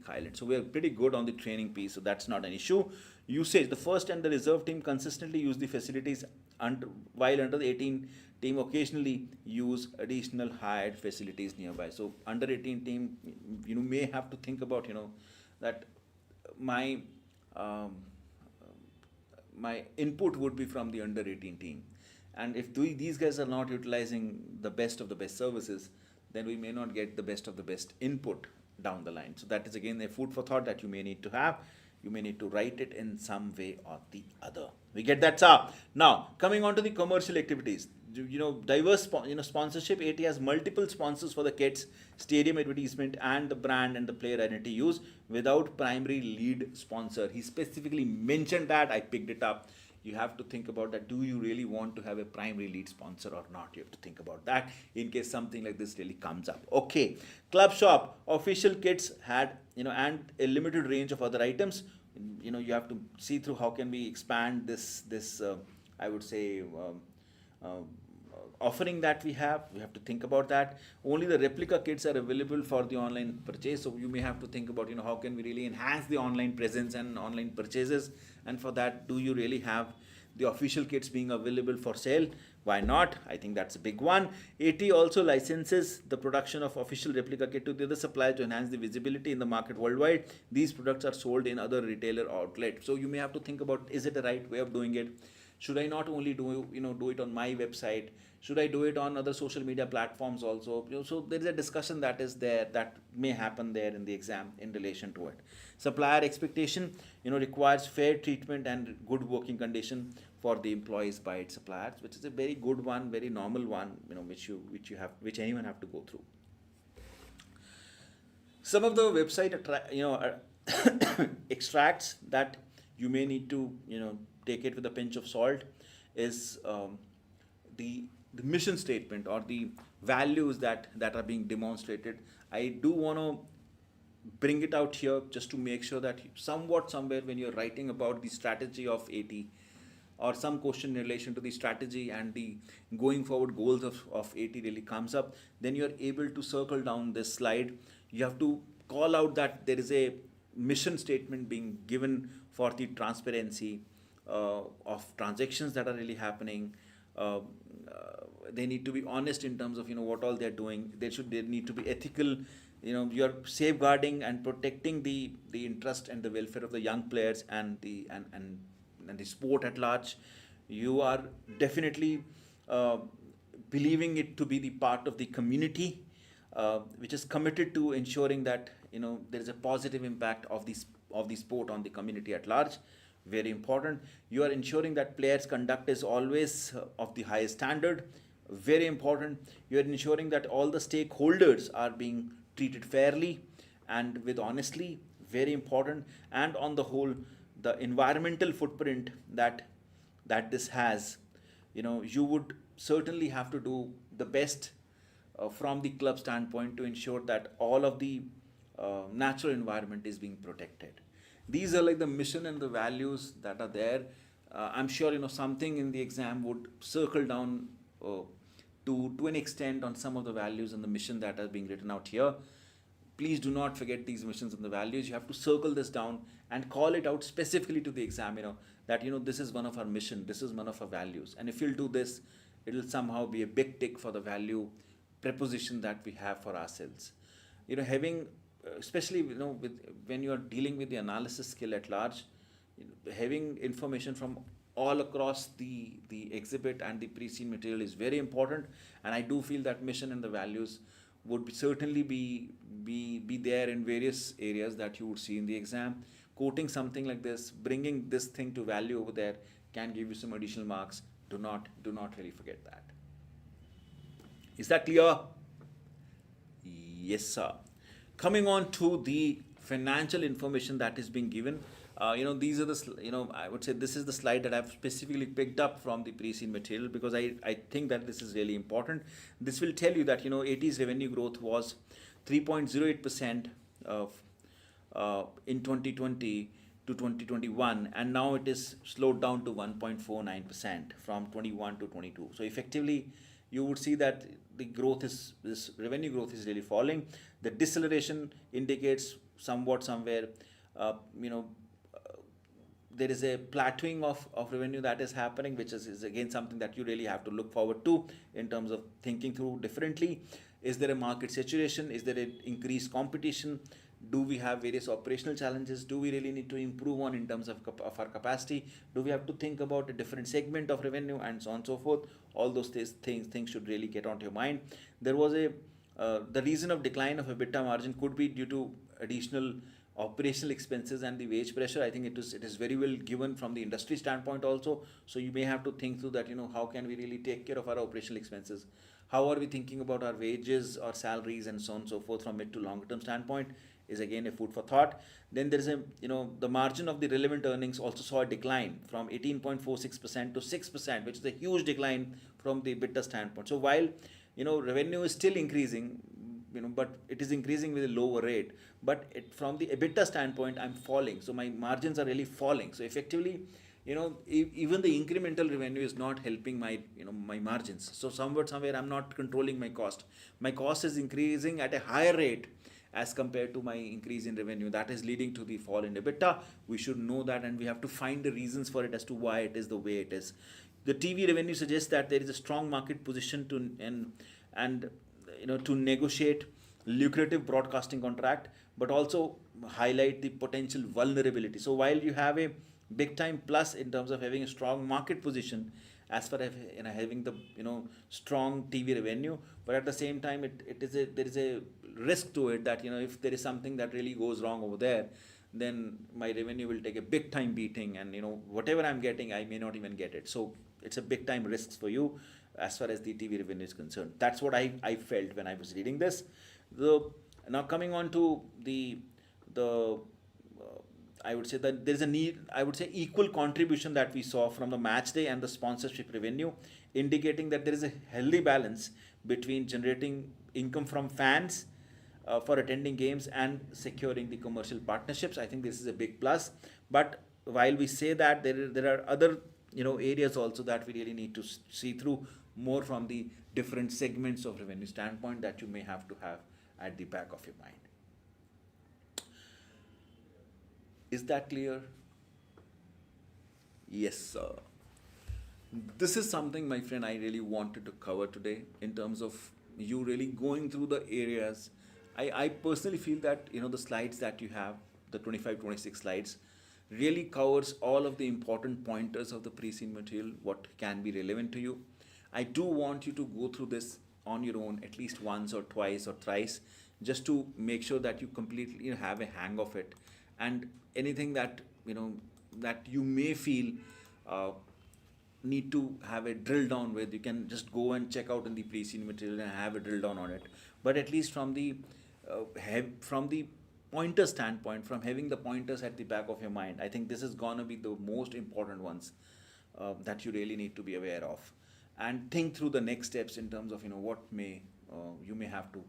island. So we are pretty good on the training piece, so that's not an issue. Usage, the first and the reserve team consistently use the facilities, while under the 18 team occasionally use additional hired facilities nearby. So under 18 team, may have to think about, that my input would be from the under 18 team, and if these guys are not utilizing the best of the best services, then we may not get the best of the best input down the line. So that is again a food for thought that you may need to have. You may need to write it in some way or the other. We get that, sir. Now coming on to the commercial activities, diverse sponsorship. AT has multiple sponsors for the kits, stadium advertisement, and the brand and the player identity use without primary lead sponsor. He specifically mentioned that. I picked it up. You have to think about that. Do you really want to have a primary lead sponsor or not? You have to think about that in case something like this really comes up. Okay. Club shop, official kits had, and a limited range of other items. You have to see through how can we expand this I would say, offering that we have to think about that. Only the replica kits are available for the online purchase, so you may have to think about how can we really enhance the online presence and online purchases, and for that, do you really have the official kits being available for sale? Why not? I think that's a big one. AT also licenses the production of official replica kit to the other suppliers to enhance the visibility in the market worldwide. These products are sold in other retailer outlets, so you may have to think about, is it the right way of doing it? Should I not only do it on my website? Should I do it on other social media platforms also? So there is a discussion that is there that may happen there in the exam in relation to it. Supplier expectation, requires fair treatment and good working condition for the employees by its suppliers, which is a very good one, very normal one, which anyone have to go through. Some of the website extracts that you may need to take it with a pinch of salt is the mission statement or the values that are being demonstrated. I do want to bring it out here just to make sure that somewhere when you're writing about the strategy of AT or some question in relation to the strategy and the going forward goals of AT really comes up, then you're able to circle down this slide. You have to call out that there is a mission statement being given for the transparency, of transactions that are really happening. Uh, they need to be honest in terms of what all they're doing. They need to be ethical. You're safeguarding and protecting the interest and the welfare of the young players and the sport at large. You are definitely believing it to be the part of the community, which is committed to ensuring that there is a positive impact of the sport on the community at large. Very important. You are ensuring that players' conduct is always of the highest standard. Very important. You are ensuring that all the stakeholders are being treated fairly and with honestly. Very important. And on the whole, the environmental footprint that this has, you would certainly have to do the best from the club standpoint to ensure that all of the natural environment is being protected. These are like the mission and the values that are there. I'm sure something in the exam would circle down to an extent on some of the values and the mission that are being written out here. Please do not forget these missions and the values. You have to circle this down and call it out specifically to the exam, that this is one of our mission, this is one of our values. And if you'll do this, it'll somehow be a big tick for the value preposition that we have for ourselves. Having especially when you are dealing with the analysis skill at large, having information from all across the exhibit and the pre-seen material is very important. And I do feel that mission and the values would certainly be there in various areas that you would see in the exam. Quoting something like this, bringing this thing to value over there can give you some additional marks. Do not really forget that. Is that clear? Yes, sir. Coming on to the financial information that is being given, these are the, I would say this is the slide that I've specifically picked up from the pre-seen material because I think that this is really important. This will tell you that, AT's revenue growth was 3.08% in 2020 to 2021, and now it is slowed down to 1.49% from 21 to 22. So effectively, you would see that this revenue growth is really falling. The deceleration indicates somewhere, there is a plateauing of revenue that is happening, which is again something that you really have to look forward to in terms of thinking through differently. Is there a market saturation? Is there an increased competition? Do we have various operational challenges? Do we really need to improve on in terms of our capacity? Do we have to think about a different segment of revenue and so on and so forth? All those things should really get onto your mind. There was the reason of decline of EBITDA margin could be due to additional operational expenses and the wage pressure. I think it is very well given from the industry standpoint also. So you may have to think through that, how can we really take care of our operational expenses? How are we thinking about our wages or salaries and so on and so forth from mid to longer term standpoint is again a food for thought. Then there is the margin of the relevant earnings also saw a decline from 18.46% to 6%, which is a huge decline from the EBITDA standpoint. So while, revenue is still increasing, but it is increasing with a lower rate, but from the EBITDA standpoint, I'm falling. So my margins are really falling. So effectively, even the incremental revenue is not helping my margins. So somewhere I'm not controlling my cost. My cost is increasing at a higher rate as compared to my increase in revenue. That is leading to the fall in EBITDA. We should know that, and we have to find the reasons for it as to why it is the way it is. The TV revenue suggests that there is a strong market position to negotiate lucrative broadcasting contract, but also highlight the potential vulnerability. So while you have a big time plus in terms of having a strong market position as far as having the strong TV revenue, but at the same time there is a risk to it that if there is something that really goes wrong over there, then my revenue will take a big time beating, and whatever I'm getting, I may not even get it. So it's a big time risk for you as far as the TV revenue is concerned. That's what I felt when I was reading this. Now coming on to the I would say that there is a need, I would say equal contribution that we saw from the match day and the sponsorship revenue, indicating that there is a healthy balance between generating income from fans for attending games and securing the commercial partnerships. I think this is a big plus. But while we say that, there are other areas also that we really need to see through more from the different segments of revenue standpoint that you may have to have at the back of your mind. Is that clear? Yes, sir. This is something, my friend, I really wanted to cover today in terms of you really going through the areas. I personally feel that, the slides that you have, the 25, 26 slides, really covers all of the important pointers of the pre-scene material, what can be relevant to you. I do want you to go through this on your own at least once or twice or thrice, just to make sure that you completely have a hang of it. And anything that that you may feel uh, need to have a drill down with, you can just go and check out in the pre-scene material and have a drill down on it. But at least from the from the pointer standpoint, from having the pointers at the back of your mind, I think this is gonna be the most important ones that you really need to be aware of, and think through the next steps in terms of what may you may have to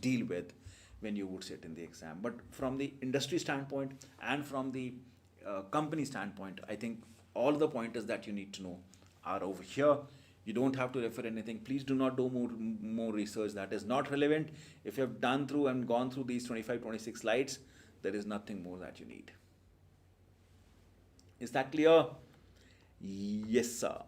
deal with when you would sit in the exam. But from the industry standpoint and from the company standpoint, I think all the pointers that you need to know are over here. You don't have to refer anything. Please do not do more research that is not relevant. If you have done through and gone through these 25, 26 slides, there is nothing more that you need. Is that clear? Yes, sir.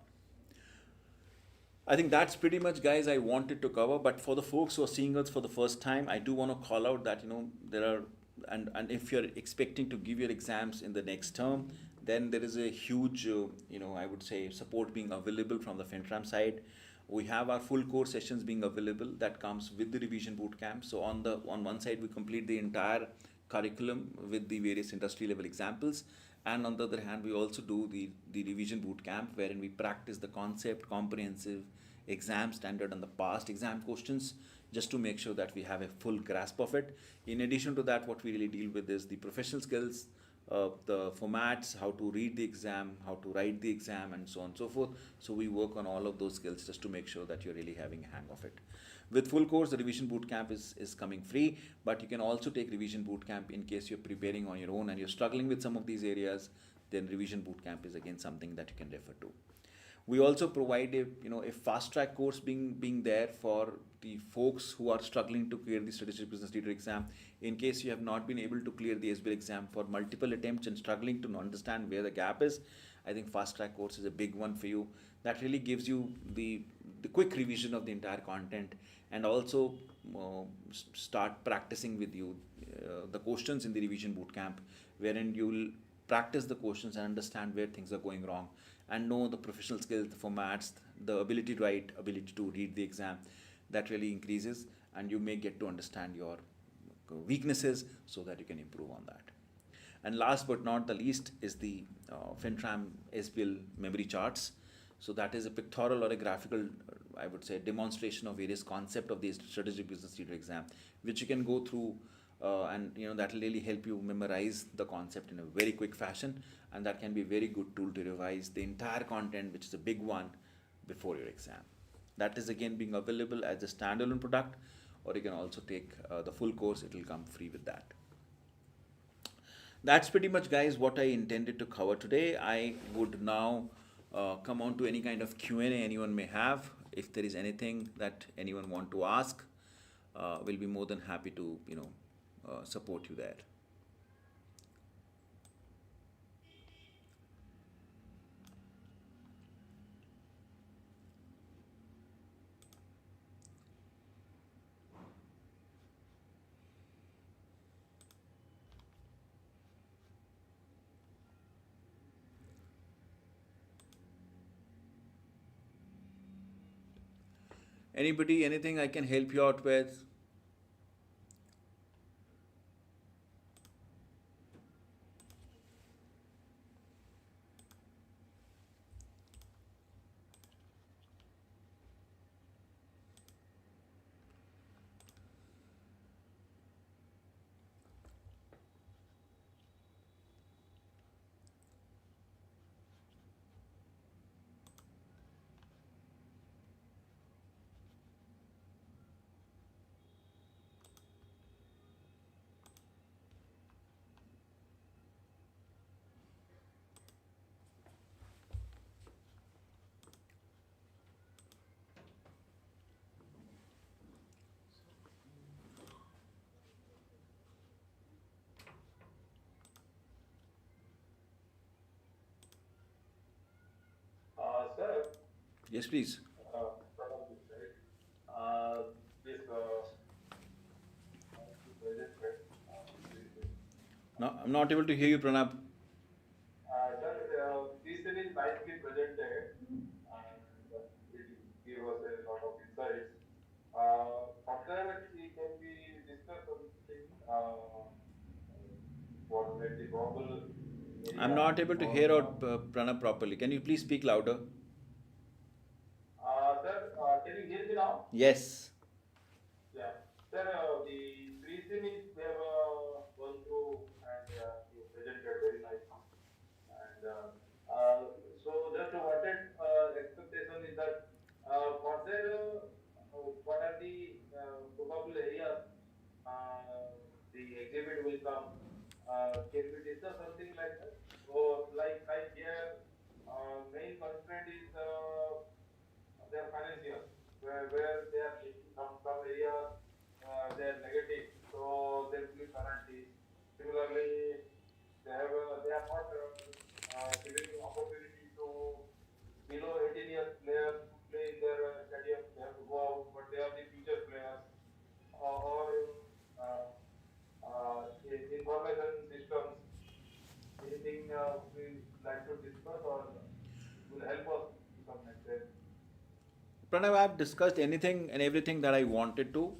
I think that's pretty much, guys, I wanted to cover. But for the folks who are seeing us for the first time, I do want to call out that there are, and if you're expecting to give your exams in the next term, then there is a huge I would say support being available from the FinTram side. We have our full course sessions being available that comes with the revision boot camp. So on one side we complete the entire curriculum with the various industry level examples, and on the other hand we also do the revision boot camp, wherein we practice the concept, comprehensive, exam standard and the past exam questions, just to make sure that we have a full grasp of it. In addition to that, what we really deal with is the professional skills, the formats, how to read the exam, how to write the exam, and so on and so forth. So we work on all of those skills just to make sure that you're really having a hang of it. With full course, the revision boot camp is coming free, but you can also take revision boot camp in case you're preparing on your own and you're struggling with some of these areas. Then revision boot camp is again something that you can refer to. We also provide a fast track course being there for the folks who are struggling to clear the strategic business leader exam. In case you have not been able to clear the SBL exam for multiple attempts and struggling to understand where the gap is, I think fast track course is a big one for you. That really gives you the quick revision of the entire content, and also start practicing with you the questions in the revision boot camp, wherein you'll practice the questions and understand where things are going wrong, and know the professional skills, the formats, the ability to write, ability to read the exam. That really increases, and you may get to understand your weaknesses so that you can improve on that. And last but not the least is the FinTram SBL memory charts. So that is a pictorial or a graphical, I would say, demonstration of various concepts of the strategic business leader exam, which you can go through, and that will really help you memorize the concept in a very quick fashion, and that can be a very good tool to revise the entire content, which is a big one, before your exam. That is again being available as a standalone product, or you can also take the full course. It will come free with that. That's pretty much, guys, what I intended to cover today. I would now come on to any kind of Q&A anyone may have. If there is anything that anyone want to ask, we'll be more than happy to support you there. Anybody, anything I can help you out with? Yes, please. Pranab this side. This present briefing. No, I'm not able to hear you, Pranab. Sir, this is nicely presented and it gave us a lot of insights. Further, it can be discussed something what like the global I'm area not able to or hear out Pranab properly. Can you please speak louder? sir, can you hear me now? Yes. Yeah. Sir, the reason is we have gone through and you presented very nicely. And so just wanted expectation is that further what are the probable areas the exhibit will come? Can we discuss something like that? So like here, main constraint is their financials, where they are making some areas they are negative, so there will be penalties. Similarly, they are not giving opportunity to below 18 years players to play in their stadium. They have to go out, but they are the future players. Or information systems. Anything we like to discuss or will help us to some extent. Pranav, I've discussed anything and everything that I wanted to.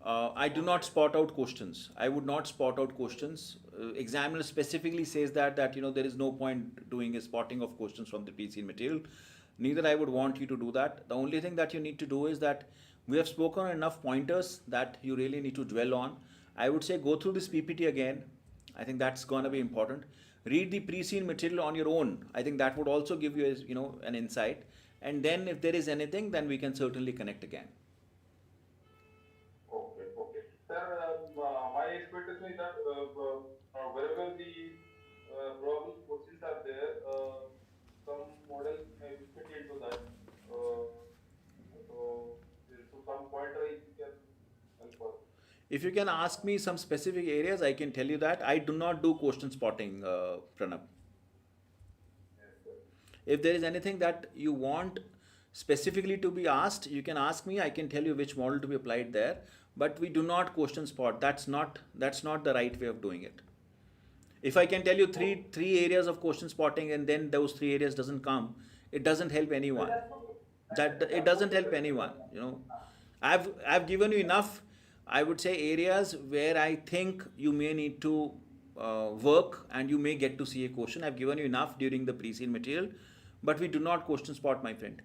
I do not Okay. spot out questions. I would not spot out questions. Examiner specifically says that there is no point doing a spotting of questions from the PC material. Neither I would want you to do that. The only thing that you need to do is that we have spoken enough pointers that you really need to dwell on. I would say go through this PPT again. I think that's going to be important. Read the pre-scene material on your own. I think that would also give you, an insight. And then if there is anything, then we can certainly connect again. Okay, okay. Sir, my expectation is that wherever the probable questions are there, some models may be fit into that. So, to some pointer, if you can help us. If you can ask me some specific areas, I can tell you that I do not do question spotting, Pranab. Yes, sir. If there is anything that you want specifically to be asked, you can ask me. I can tell you which model to be applied there. But we do not question spot. That's not the right way of doing it. If I can tell you Oh, three areas of question spotting and then those three areas doesn't come, it doesn't help anyone. that's okay. That it That's doesn't okay, help sir. anyone. I've given you enough. I would say areas where I think you may need to work and you may get to see a question. I've given you enough during the pre-scene material, but we do not question spot, my friend.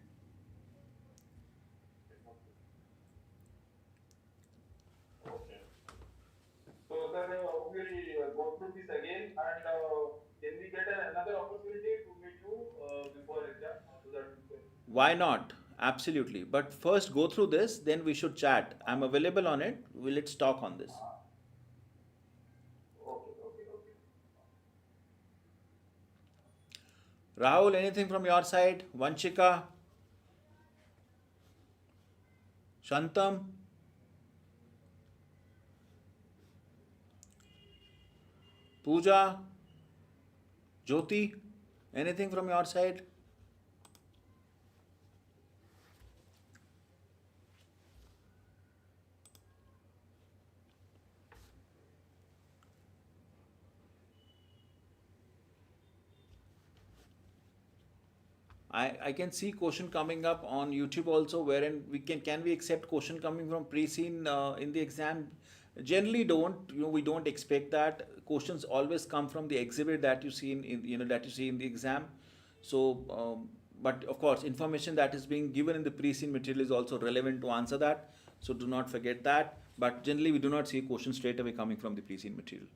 Okay. So, sir, we'll go through this again, and can we get another opportunity to meet you before exam so that we can? Why not? Absolutely. But first go through this, then we should chat. I'm available on it. Let's talk on this. Okay, okay, okay. Rahul, anything from your side? Vanchika, Shantam, Pooja, Jyoti, anything from your side? I can see question coming up on YouTube also, wherein we accept question coming from pre-scene in the exam? Generally, don't we don't expect that. Questions always come from the exhibit that you see in the exam. So, but of course, information that is being given in the pre-scene material is also relevant to answer that. So do not forget that. But generally, we do not see a question straight away coming from the pre-scene material.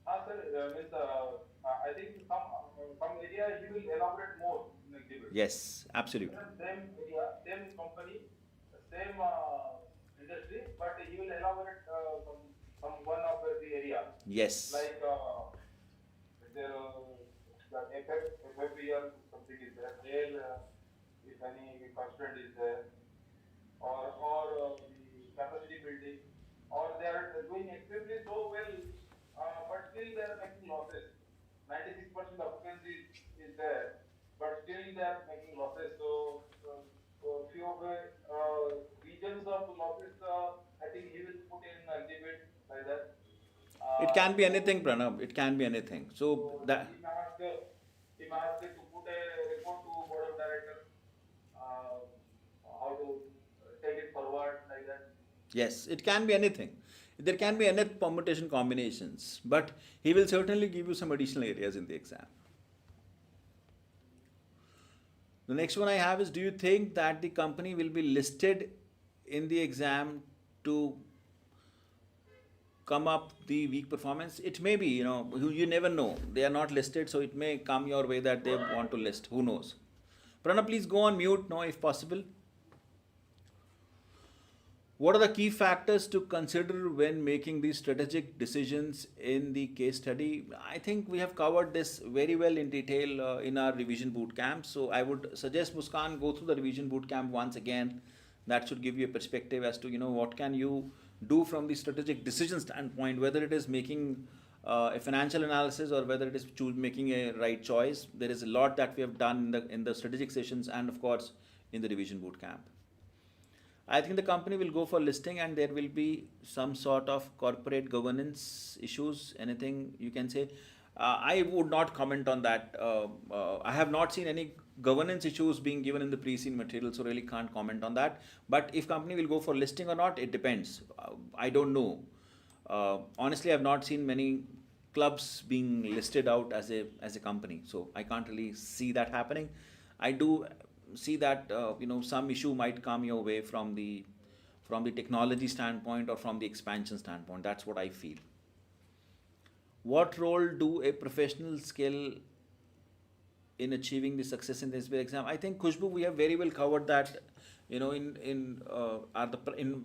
Sir, means, I think some area he will elaborate more in exhibit. Yes, absolutely. Same area, same company, same industry, but he will elaborate some one of the area. Yes. Like there the FFPL something is there. Rail, if any constraint is there, or the capacity building, or they are doing extremely so well, but still they are making losses. 96% occupancy is there, but still they are making losses. So It can be anything, Pranab. It can be anything. So So that he may ask to put a report to board of director, uh, how to take it forward like that. yes, it can be anything. There can be any permutation combinations, but he will certainly give you some additional areas in the exam. The next one I have is, do you think that the company will be listed in the exam to come up the weak performance? It may be, you never know. They are not listed, so it may come your way that they want to list. Who knows? Pranav, please go on mute now if possible. What are the key factors to consider when making these strategic decisions in the case study? I think we have covered this very well in detail in our revision boot camp. So I would suggest Muskan go through the revision boot camp once again. That should give you a perspective as to what can you do from the strategic decision standpoint, whether it is making a financial analysis or whether it is making a right choice. There is a lot that we have done in the strategic sessions and of course in the revision boot camp. I think the company will go for listing and there will be some sort of corporate governance issues. Anything you can say? I would not comment on that. I have not seen any governance issues being given in the pre-seen material, so really can't comment on that. But if company will go for listing or not, it depends. I don't know. Honestly, I've not seen many clubs being listed out as a company, so I can't really see that happening. I do see that some issue might come your way from the technology standpoint or from the expansion standpoint. That's what I feel. What role do a professional skill in achieving the success in the SBL exam? I think Khushbu, we have very well covered that. In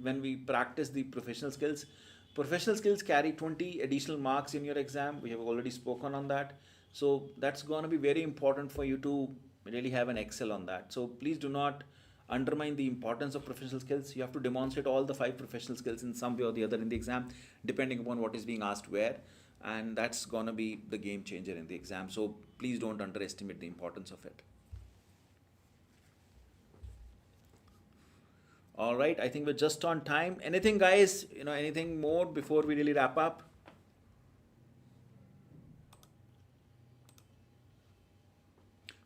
when we practice the professional skills, professional skills carry 20 additional marks in your exam. We have already spoken on that, so that's going to be very important for you to really have an excel on that. So please do not undermine the importance of professional skills. You have to demonstrate all the 5 professional skills in some way or the other in the exam, depending upon what is being asked where, and that's gonna be the game changer in the exam. So please don't underestimate the importance of it. All right, I think we're just on time. Anything, guys? Anything more before we really wrap up?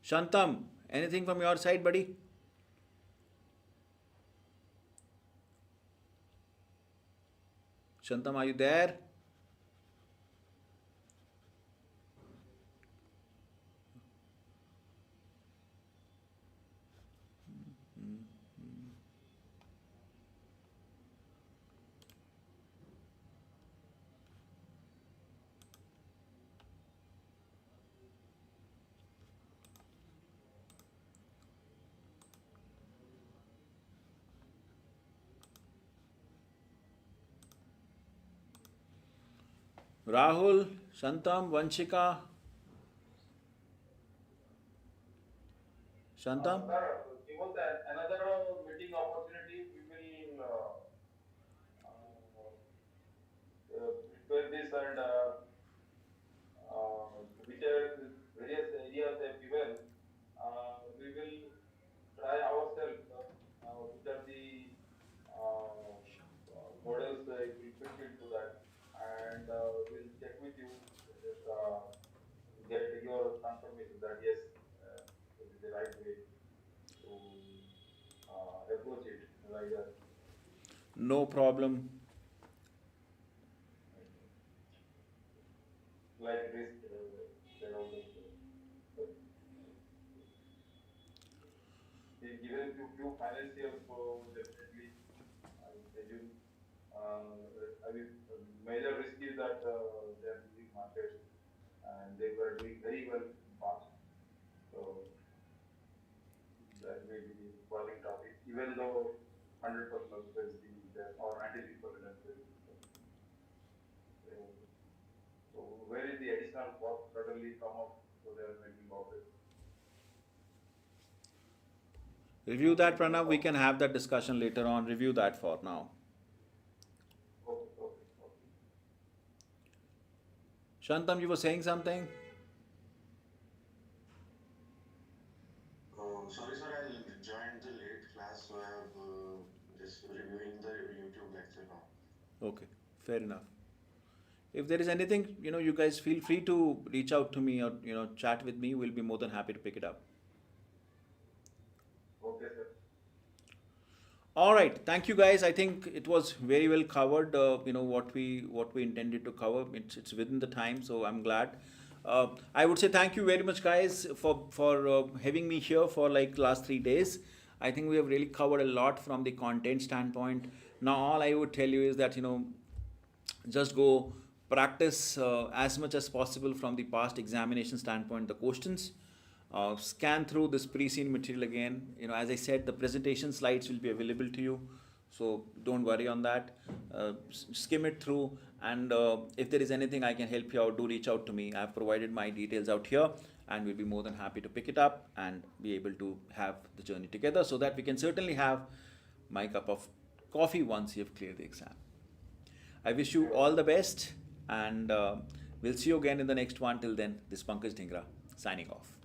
Shantam, anything from your side, buddy? Shantam, are you there? Rahul, Shantam, Vanshika, Shantam? Sir, given that another meeting opportunity, we will prepare this and whichever various areas they have given, we will try ourselves which are the models will fit into that, and we'll check with you, just get your confirmation that yes, it is the right way to approach it like that. No problem. Like risk, then also. They given few financials, so definitely I will tell you. I mean, major risk is that they are losing markets and they were doing very well in past. So that may be the calling topic, even though 100% occupancy is there or 96% occupancy is there. So where is the additional cost suddenly come up? So they are making profit. Review that, Pranav. We can have that discussion later on. Review that for now. Okay, okay, okay. Shantam, you were saying something? Oh, sorry, sir, I joined the late class, so I have just reviewing the YouTube lecture now. Okay, fair enough. if there is anything, you guys feel free to reach out to me or chat with me. We'll be more than happy to pick it up. Okay, sir. All right, thank you guys. I think it was very well covered. What we intended to cover. It's within the time, so I'm glad. I would say thank you very much, guys, for having me here for like last 3 days. I think we have really covered a lot from the content standpoint. Now, all I would tell you is that just go practice as much as possible from the past examination standpoint, the questions. Scan through this pre-seen material again. As I said, the presentation slides will be available to you, so don't worry on that. Skim it through, and if there is anything I can help you out, do reach out to me. I've provided my details out here, and we'll be more than happy to pick it up and be able to have the journey together, so that we can certainly have my cup of coffee once you have cleared the exam. I wish you all the best, and we'll see you again in the next one. Till then, this is Pankaj Dhingra signing off.